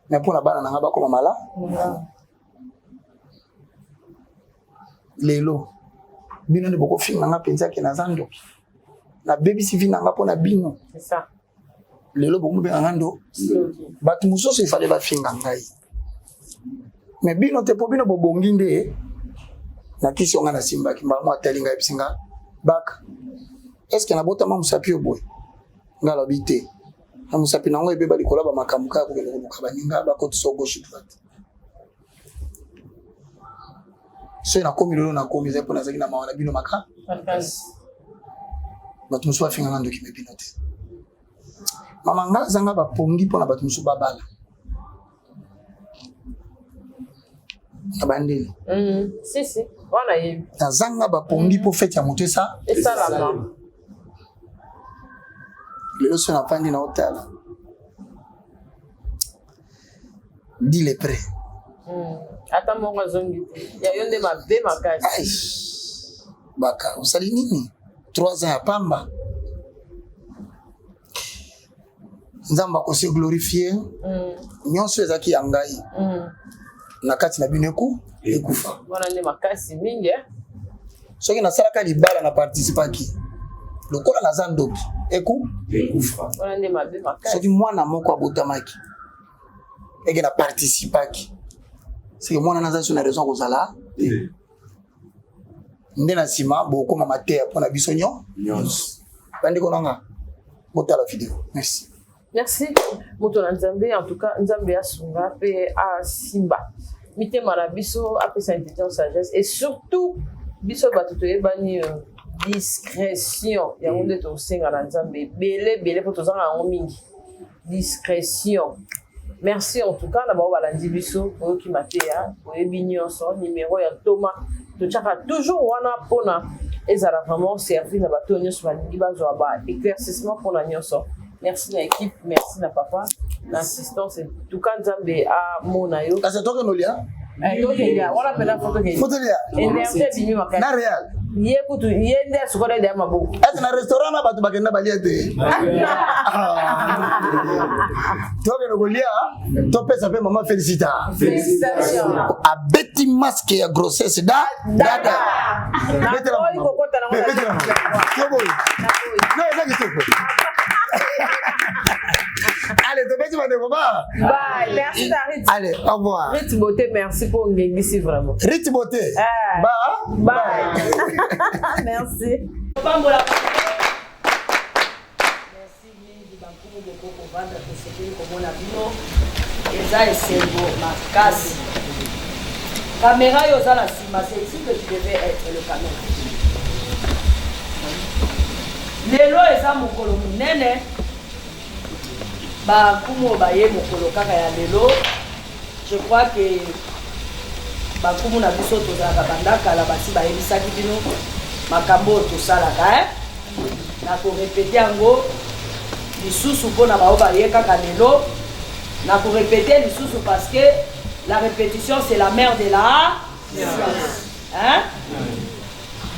Na pona bana na ngaba ko mala. Lelo. Bino ne boko finga nga penza ke na zando. Na baby si vina nga pona bino. C'est ça. Lelo boko mbe ngando. Batu musoso il fallait ba finga ngai. Mais bino te po bino bobongi nde. Na kisi onga na simba ki mba mwa telinga episinga bak. Est-ce que na bota ma musapi oboy? Ngala bité. Na musapi nango ebeba likola ba makamuka ko kele ko baninga ba ko tso gauche droite. So na komi lolo na komi zepo na zaki na mawana bino maka. Batu musu afinga ngando ki mebino te. Mama nga zanga ba pongi pona batu musu babala. Abandeli. Si. Wana yebi. Na zanga ba pongi po fete ya moto ça. Et ça là. Le so na pandi na hôtel. Dis les prêts. Ata monga zongi. Ya yonde mabe makasi. Ai. Baka, usali nini? 3 ans ya pamba. Nzamba ko se glorifier. Nyonso ezaki ya ngai. Na kati na bino ekufa. Wana nde makasi mingi soki na salaka libala na participaki. Lokola na zandoki ekufa. Wana nde mabe makasi. Soki mwana moko abotamaki. Ege na participaki. C'est mwana na zaso na raison kozala. Nde na sima boko mama te pona biso nyonso. Bandi konanga. Bota la vidéo. Merci. Merci. Moto na Nzambe, en tout cas, Nzambe a sunga pe a simba. Mite marabiso a pe sa intelligence, sagesse et surtout biso batuto bani discrétion. Ya ngonde to senga na Nzambe bele po to zanga mingi. Discrétion. Merci en tout cas na ba balandi biso o ki matea o ebinyo so numéro ya Thomas. To chaka toujours wana pona ezala vraiment servi na bato nyonso balingi bazwa ba éclaircissement pona nyonso. Merci à l'équipe, merci à papa, l'assistance et tout cas Nzambe a monayo. C'est toi qui nous lia? On appelle la photo. Photo lia. Énergie bimi makasi. Na réel. Yé kutu yé ndé sukore de mabo. Est-ce na restaurant na batu bakenda baliete? Toi que Golia, toi peut s'appeler maman félicita. Félicitations. A beti masque ya grossesse dada. Beti la maman. Beti la maman. Non, c'est ça qui Allez, tu peux dire comment? Bye, merci Darit. Allez, au revoir. Rit Beauté, merci pour ici vraiment. Rit Beauté. Bye. Bye. Merci. Caméra yoza la cima, c'est ici que tu devais être le caméra. Lelo eza mokolo munene ba kumo baye mokolo kaka ya lelo. Je crois que ba kumo na biso tozaka bandaka la basi ba ebisaki bino makambo tosalaka na ko répéter yango lisusu pona ba baye kaka lelo na ko répéter lisusu parce que la répétition c'est la mère de la science. Hein?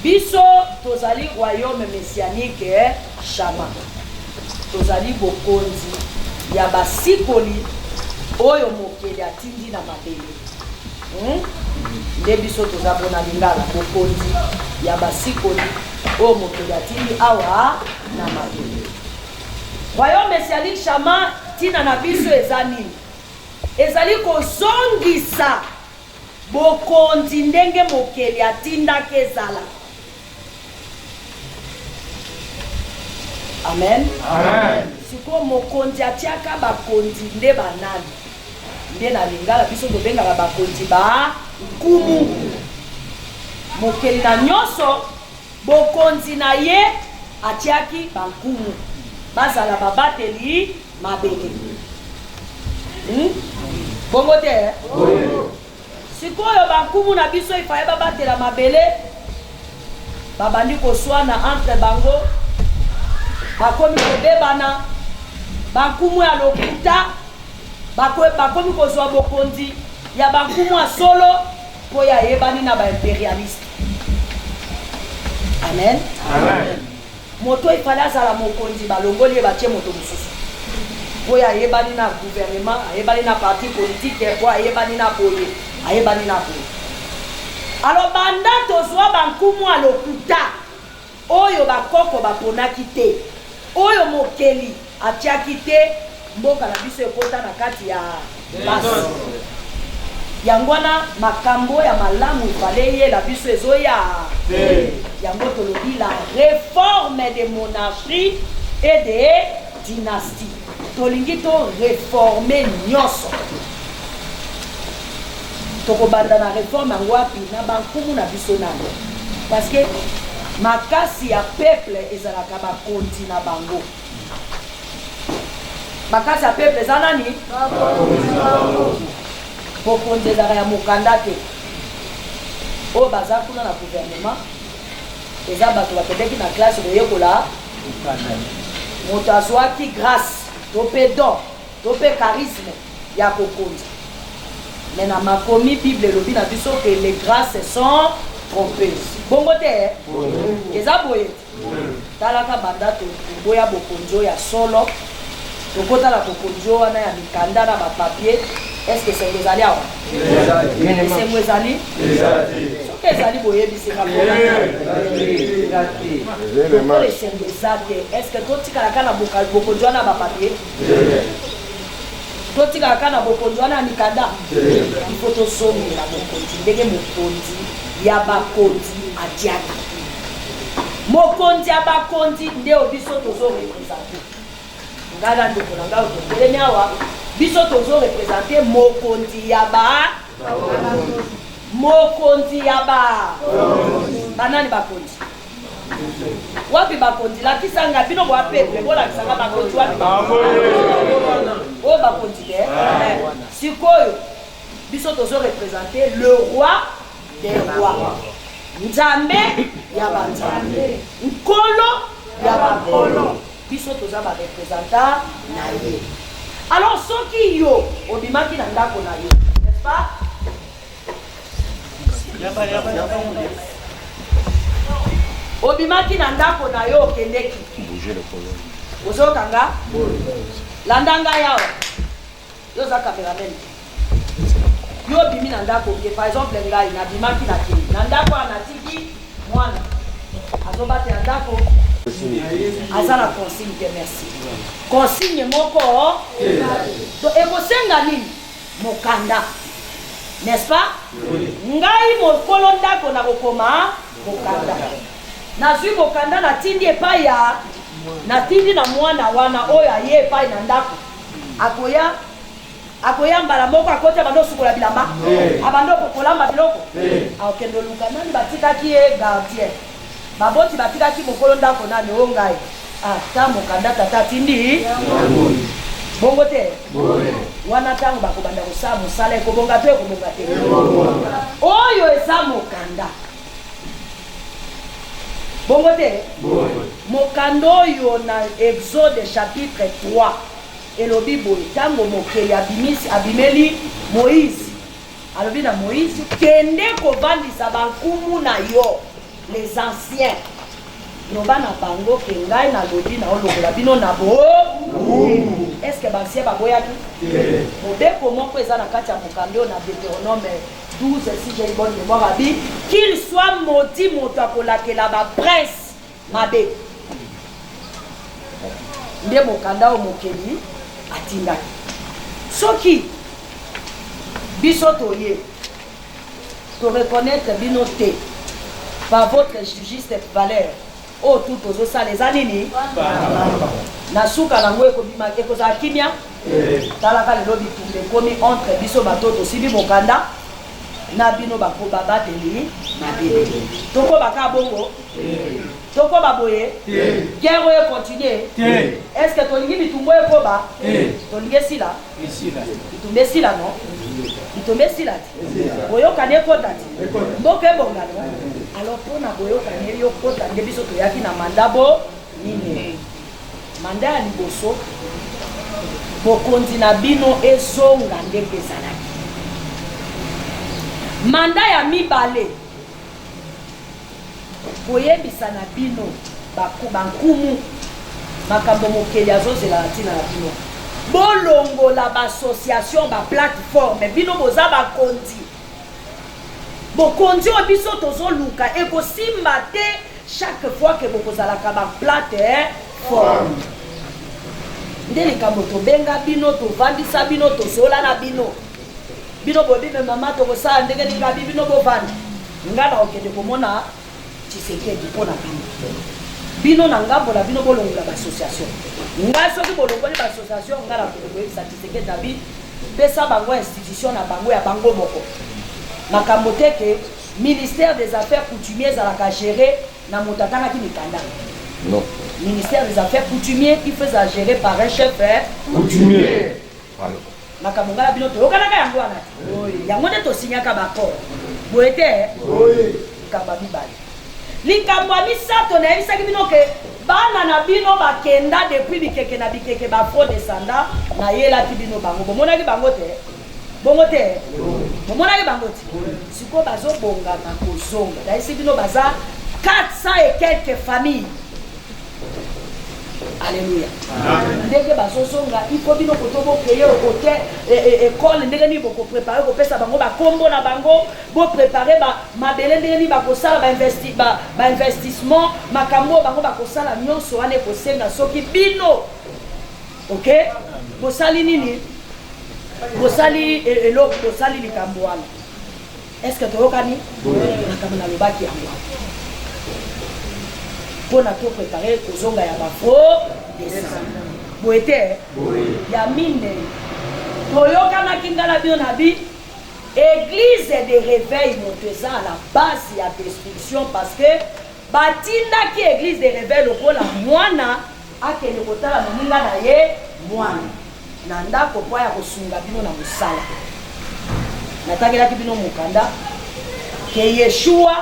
Biso tozali royaume messianique Shama. Tozali bokonzi ya basikoli oyo mokeli atindi na mabele. Nde biso tozabona lingala bokonzi ya basikoli oyo mokeli atindi awa na mabele. Royaume messianique Shama tina na biso ezani. Ezali kozongisa bokonzi ndenge mokeli atinda kezala. Amen. Amen. Siko mokonzi atiaka bakonzi nde banani. Nde na lingala biso tobengaka bakonzi ba nkumu. Mokeli na nyonso bokonzi na ye atiaki bankumu. Bazala babateli mabele. Bongo te? Siko yo bankumu na biso ifaye babatela mabele. Babandi koswana entre bango. Bakomi kobebana bankumu ya lokuta bakomi kozwa bokonzi ya bankumu ya solo po ya yebani na ba impérialiste. Amen. Amen. Moto ifala azala mokonzi balongoli batie moto mususu po ya yebani na gouvernement, ayebani na parti politique, po ayebani na boye, ayebani na boye. Alors banda tozwa bankumu ya lokuta oyo bakoko baponaki te. Oyo mokeli atiaki te mboka na biso ekota na kati ya baso. Yangwana makambo ya malamu ifale ye la biso ezoya. Yango tolobi la réforme des monarchies et des dynasties. Tolingi to réformer nyonso. Tokobanda na réforme yango api na bankumu na biso nango. Parce que makasi ya peuple ezalaka bakonzi na bango. Makasi ya peuple eza nani? Bokonzi ezalaka ya mokanda te. Oyo baza kuna na gouvernement eza bato bakendeki na classe koyekola moto azwaki grâce to mpe don to mpe charisme ya kokonza. Mais na makomi Bible elobi na biso que les grâces sont trompeuses. Bongo te? Eza boye. Talaka banda toboya bokonzo ya solo. Tokota la bokonzo wana ya mikanda na bapapier. Est-ce que c'est ezali awa? C'est ezali? Soki ezali boye bisika pona. Tokole sembezate. Est-ce que totikalaka na bokonzo wana bapapier? Totikalaka na bokonzo wana ya mikanda? Il faut tosomela bokonzi ndenge mokonzi ya bakonzi atiaki. Mokonzi ya bakonzi nde biso tozo représenter. Ngala ndeko na ngao totelemi awa biso tozo représenter mokonzi ya ba banani bakonzi. Wapi bakonzi la kisanga bino bwa peuple bola kisanga bakonzi wapi bakonzi te. Sikoyo biso tozo représenter le roi des rois. Nzambe ya banzambe. Nkolo ya bakolo. Biso toza ba représenter na ye. Alors soki yo obimaki na ndako na yo, n'est-ce pas? obimaki na ndako na yo okendeki Bouger le colon. ozokanga landanga yawa yo za cameraman yo bimi na ndako ke par exemple ngai na bimaki na kini na ndako anatiki mwana azobate na ndako azala consigne de merci consigne moko to ekosenga nini mokanda n'est-ce pas ngai mokolo ndako na kokoma mokanda nazwi mokanda natindi epai ya natindi na mwana wana oyo aye epai na ndako akoya mbala moko akoti abando osukola bilamba abando kolamba biloko akokende oluka nani batikaki ye gardien baboti batikaki mokolo ndako nani o ngai ata mokanda tata atindi bongo te wana ntango bakobanda kosala mosala ekobonga to ekobonga te oyo eza mokanda bongo te mokanda oyo na Exode chapitre 3 elobi boye ntango mokeli abimeli Moïse alobi na Moïse kende kovandisa bankumu na yo les anciens loba na bango ke ngai nalobi na olokola bino na bo est-ce que bancien baboyaki mobeko moko eza na kati ya mokanda oyo na Deutéronome 12 si j'ai une bonne mémoire abi qu'il soit maudit moto akolakela baprince mabe nde mokanda oyo mokeli atindaki soki biso toye toreconnaître bino te par votre juste valeur oyo tu tozosala eza nini na suka nango ekobima ekozala kimia talaka lelo bitumba ekomi entre biso bato tosimbi mokanda na bino bakoba bateli mabele tokobaka bongo tokoba boye guerre oyo continue est-ce que tolingi bitumba ekoba tolingi esila bitumba esila no bitumba esila ti boyokani ekota ti mboka ebongano alors mpona boyokani eyokota nde biso toyaki na manda bo nini manda ya liboso bokonzi na bino ezonga ndenge ezalaki manda ya mibale koyebisa na bino bankumu makambo mokeli azozela na ntina na bino bolongola bassociation baplateforme bino boza bakonzi bokonzi oyo biso tozoluka ekosimba te chaque fois ke bokozalaka baplateforme nde likambo tobenga bino tovandisa bino tozola na bino bino bobime mama tokosala ndenge lingabi bino bovanda nga na okende komona Tshisekedi mpona bino na ngambo na bino bolongola bassociation nga soki bolongoli bassociation nga na koyebisa Tshisekedi na bi pesa bango institution na bango ya bango moko makambo te ke ministère des affaires coutumiers ezalaka géré na moto atangaki mikanda non ministère des affaires coutumiers il faisait gérer par un chef coutumier makambo nga na bino toyokanaka yango wana yango nde tosinyaka baccord boye te likambo ya mibale likambo ya misato nayebisaki bino ke bana na bino bakenda depuis bikeke na bikeke bafro descendant nayelaki bino bango bomonaki bango te bongo te bomonaki bango te sikoyo bazobongana kozonga nayebisi bino baza 400 et quelques familles. Alléluia. Ndenge bazozonga iko bino kotobo créer au côté école ndenge ni boko préparer ko pesa bango ba kombo na bango bo préparer ba mabele ndenge ni ba kosala ba investissement makambo bango ba kosala nyonso wana ko senga soki bino. OK? Bosali nini? Bosali eloko bosali likambo wana. Est-ce que toyokani? Makambo na lobaki yango. Pour na tout préparer kozonga ya bafo descendre boete ya mine toyokana kingala bio na bi église de réveil monteza à la base ya destruction parce que batinda ki église de réveil lokola mwana akende kotala moninga na ye mwana na ndako po ya kosunga bino na mosala natangelaki bino mokanda ke Yeshua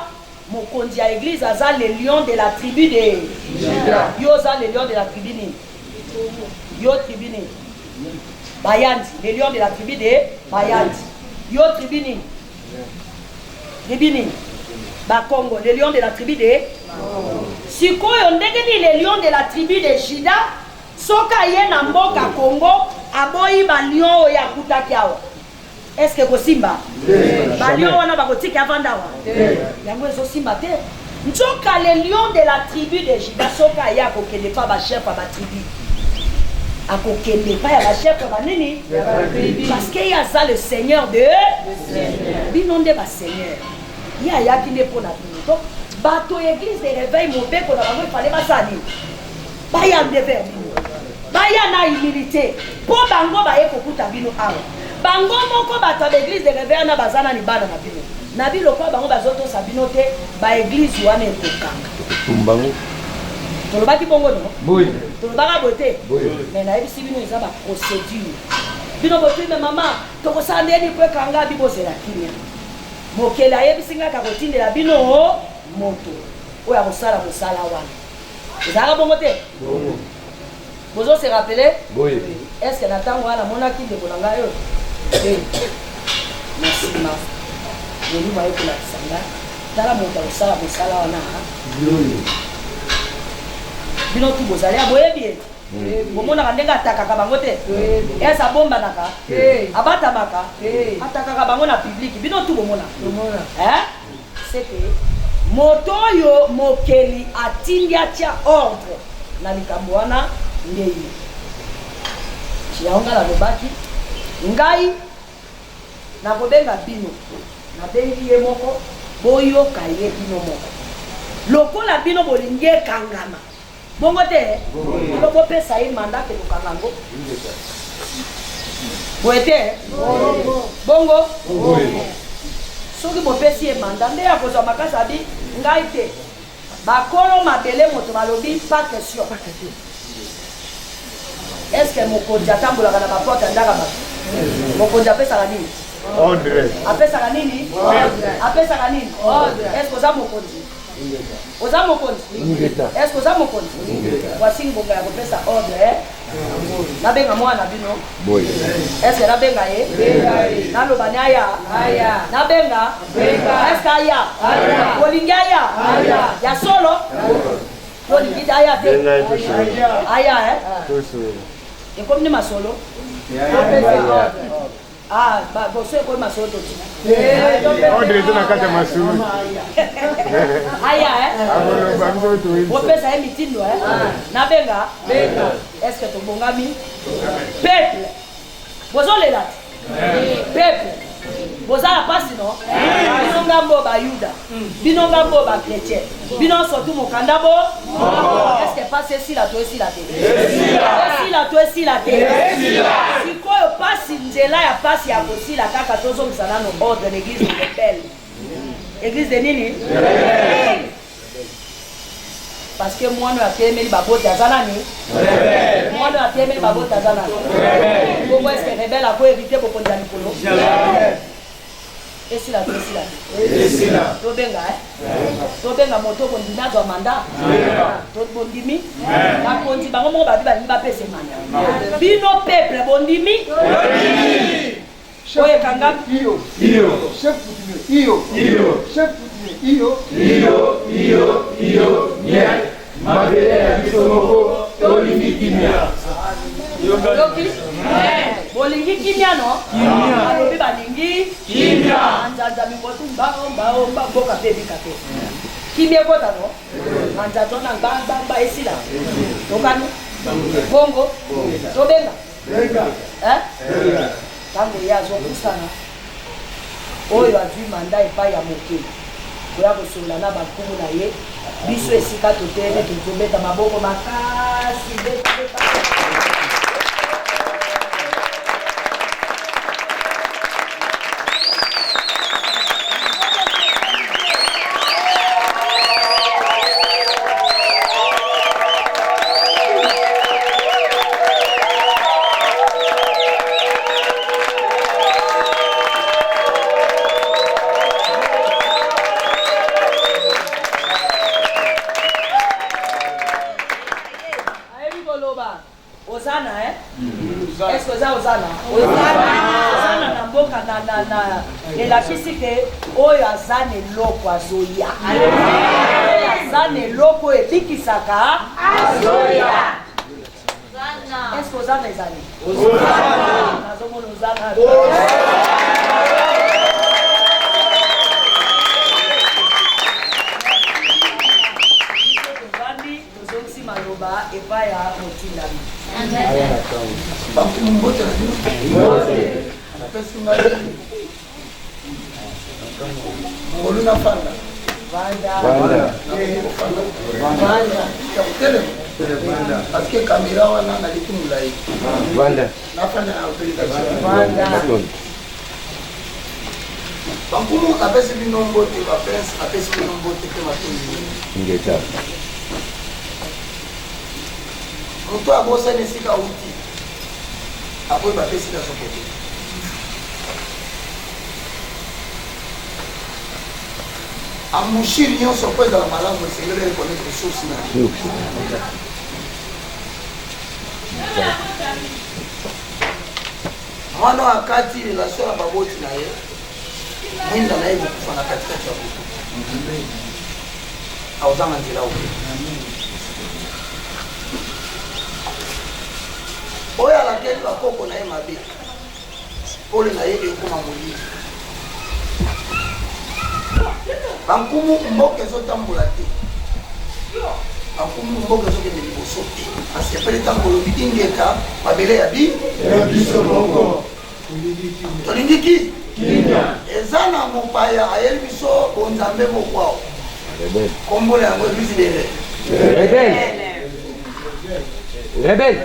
mokonzi ya église aza le lion de la tribu de Juda. Yo aza le lion de la tribu ni. Yo tribu ni. Bayandi, le lion de la tribu de Bayandi. Yo tribu ni. Tribu ni. Ba Congo, le lion de la tribu de sikoyo ndenge ni le lion de la tribu de Juda soka ye na mboka Congo aboyi ba lion oyo akutaki awa. Est-ce que kosimba ba lion wana bakotika avanda awa yango ezosimba te. Nzoka le lion de la tribu de Juda soka ye akokende pa ba chef ba tribu akokende pa ya ba chef ba nini parce que yaza le seigneur de bino nde ba seigneur ya yaki ne pona bino. Donc bato église de réveil mobeko na bango fallait basali baya devers bino baya na humilité po bango baye kokuta bino awa bango moko bato ba église de réveil na bazana ni bana na bino na bino ko bango bazoto sabino te ba église wana ekokanga Mbango tolobaki bongo no boy tolobaka bote mais na ebisi bino eza ba procédure bino bote me mama tokosala ndeni po ekanga bibosela kimia mokele ayebisi nga kakotindela bino moto oyo akosala mosala wana ezalaka bongo te bozo se rappele est-ce que na ntango wana monaki ndeko na ngai oyo na nsima molimo ayekolakisa nga tala moto akosala mosala wana bino tu bozali aboyebi ete bomonaka ndenge atakaka bango te ese abombanaka abatamaka atakaka bango na publiki bino tu bomonaka c'est que moto oyo mokeli atindi atia ordre na likambo wana ndei yango nalobaki ngai nakobenga bino nabengi ye moko boyoka ye bino moko lokola bino bolingi ekangama bongo te bopesa ye manda ke kokanga ngo boye te bongo soki bopesi ye manda nde akozwa makasi abi ngai te bakolo mabele moto balobi pas question. Est-ce que mokonzi atambolaka na baporte andaka bato mokonzi apesaka nini apesaka nini apesaka nini est-ce que oza mokonzi oza mokonzi est-ce que oza mokonzi voici ngonga ya kopesa ordre nabenga mwana bino est-ce que nabenga ye naloba ni aya nabenga est-ce que aya olingi aya ya solo olingi aya te aya ekomi ni masolo boso ekomi masolo toti aya opesa ye mitindo nabenga est-ce que tobongami peuple bozolela te peuple bozala pasi no bino ngambo bayuda bino ngambo bakretien bino surtout mokanda bo est-ce que pasi esila to esila te esila to esila te sikoyo pasi nzela ya pasi ya kosila kaka tozongisa nano ordre l'église de belle église de nini parce que mwana atemeli baboti aza nani mwana atemeli baboti aza nani bongo est-ce que rebelle ako éviter bokonzi ya likolo esila to esila tobenga moto bondimi azwa manda bondimi bakonzi bango moko babi balingi bapesa manda bino peuple bondimi oyo ekangami mabele ya biso moko tolingi kimia bolingi kimia no alobi balingi kimia anzanza mikotu mbao mboka mpe bika te kimia ekota no anzanza na gbangba esila tokani bongo tobenga ntango ye azokusana oyo azwi manda epai ya mokili oya kosolola na bakumu na ye biso esika totelemi tozobeta maboko makasi beta Ozana, est-ce que ça Ozana? Ozana na mboka na elakisi ke oyo azana eloko azoya. Azana eloko ebikisaka azoya. Est-ce que Ozana ezali? Ozana. Nazomona Ozana. Maloba epai ya motindami. Bakumbote na bino. Apesi ngai. Moluna fanda. Vanda. Vanda. Parce que caméra wana na likumula hii. Vanda. Nafanya na autorisation. Vanda. Bakumu apesi bino mbote ba prince apesi bino mbote ke matoni. Ngeta. Mutu abosani esika uti akoyi bapesi na sokote amushiri nyonso po ezala malamu esengeli reconnaître source na mwana akati relation na baboti na ye mwinda na ye kokufa na katikati ya butu aozanga nzela oke oyo alakeli bakoko na ye mabe pole na ye ekoma molili bankumu mboka ezotambola te bankumu mboka ezokende liboso te parce epele ntango olobi ingeta mabele ya biso moko tolingiki eza na mopaya ayeli biso bonzambe mokwao kombola yango eglise de rebele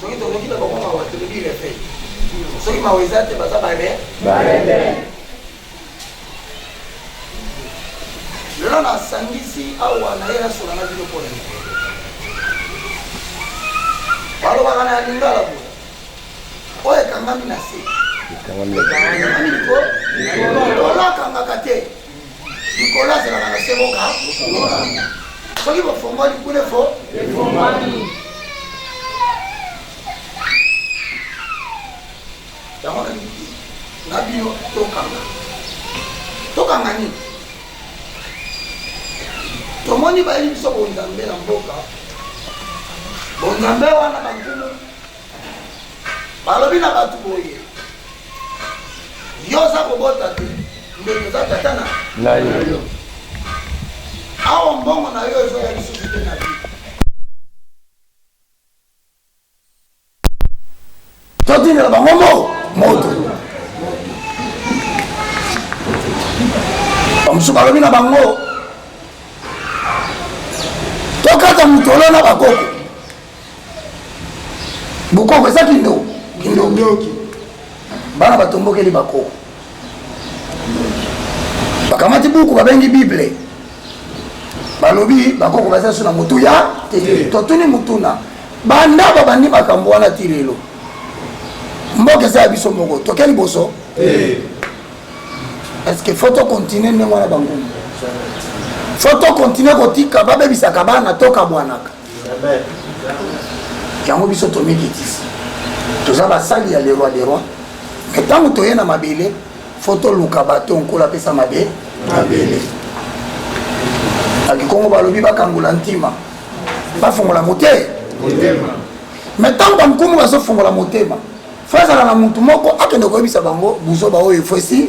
soki tokoki na bakoma watolobi refei soki maweza te baza barebe lelo nasangisi awa na ye nasolanga bino mpona balobaka na ya lingala boya oyo ekangami na se ekangami likolo akangaka te likolo azelaka na se boka soki bofongoli kuna efo yango na bino tokanga nini tomoni bayeli biso bonzambe na mboka bonzambe wana bankumu balobi na bato boye yo oza kobota te ndenge oza tata na yo awa mbongo na yo ezoya lisusu te na bino totindela bango moto bamosusu balobi na bango tokata mutolo na bakoko bokoko eza kindoki bana batombokeli bakoko bakamati buku babengi bible balobi bakoko baza so na motu ya totuni mutuna banda babandi makambo wana ti lelo mboka eza ya biso moko toke liboso estce fo tokontinue ndenge wana bangumu fo tokontinue kotika babebisaka bana tokabwanaka yango biso tomikitisi toza basali ya leroi de roi me ntango toye na mabele fo toluka bato nkolo apesa mabele akikongo balobi bakangola ntima bafongola motema me ntango bankumu bazofongola motema fo ezala na mutu moko akende koyebisa bango buzoba oyo efo esila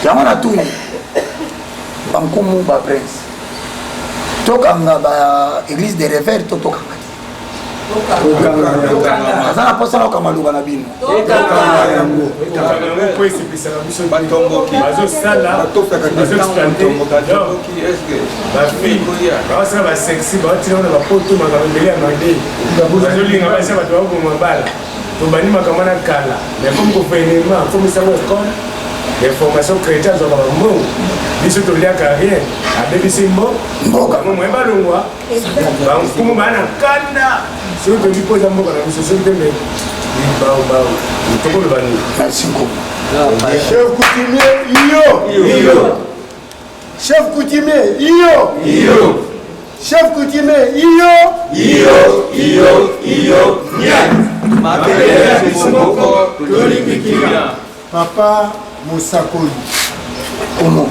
yango na tuni bankumu baprince tokanga baeglise de rever to tokanga aza na mposa na okama luba na bino bazosala basexi baotinana bapoto makambo mbele ya made bazolinga basa bato bakoma bala tobandi makambo na kala mais comme gouvernement komisango école les formations chrétiennes azwaka bamongo biso toliaka rien abebisi mboka moye balongwa bankumu baa na kanda soki tolipoza mboka na biso soki te me bao tokoloba nini chef coutumier iyo chef coutumier iyo Chef coutumier, iyo, Papa Moussakoli.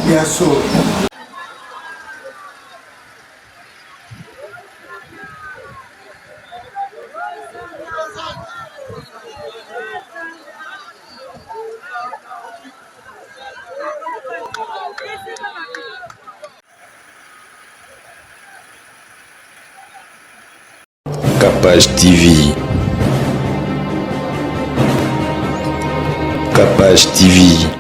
Bien sûr. Capage TV. Capage TV.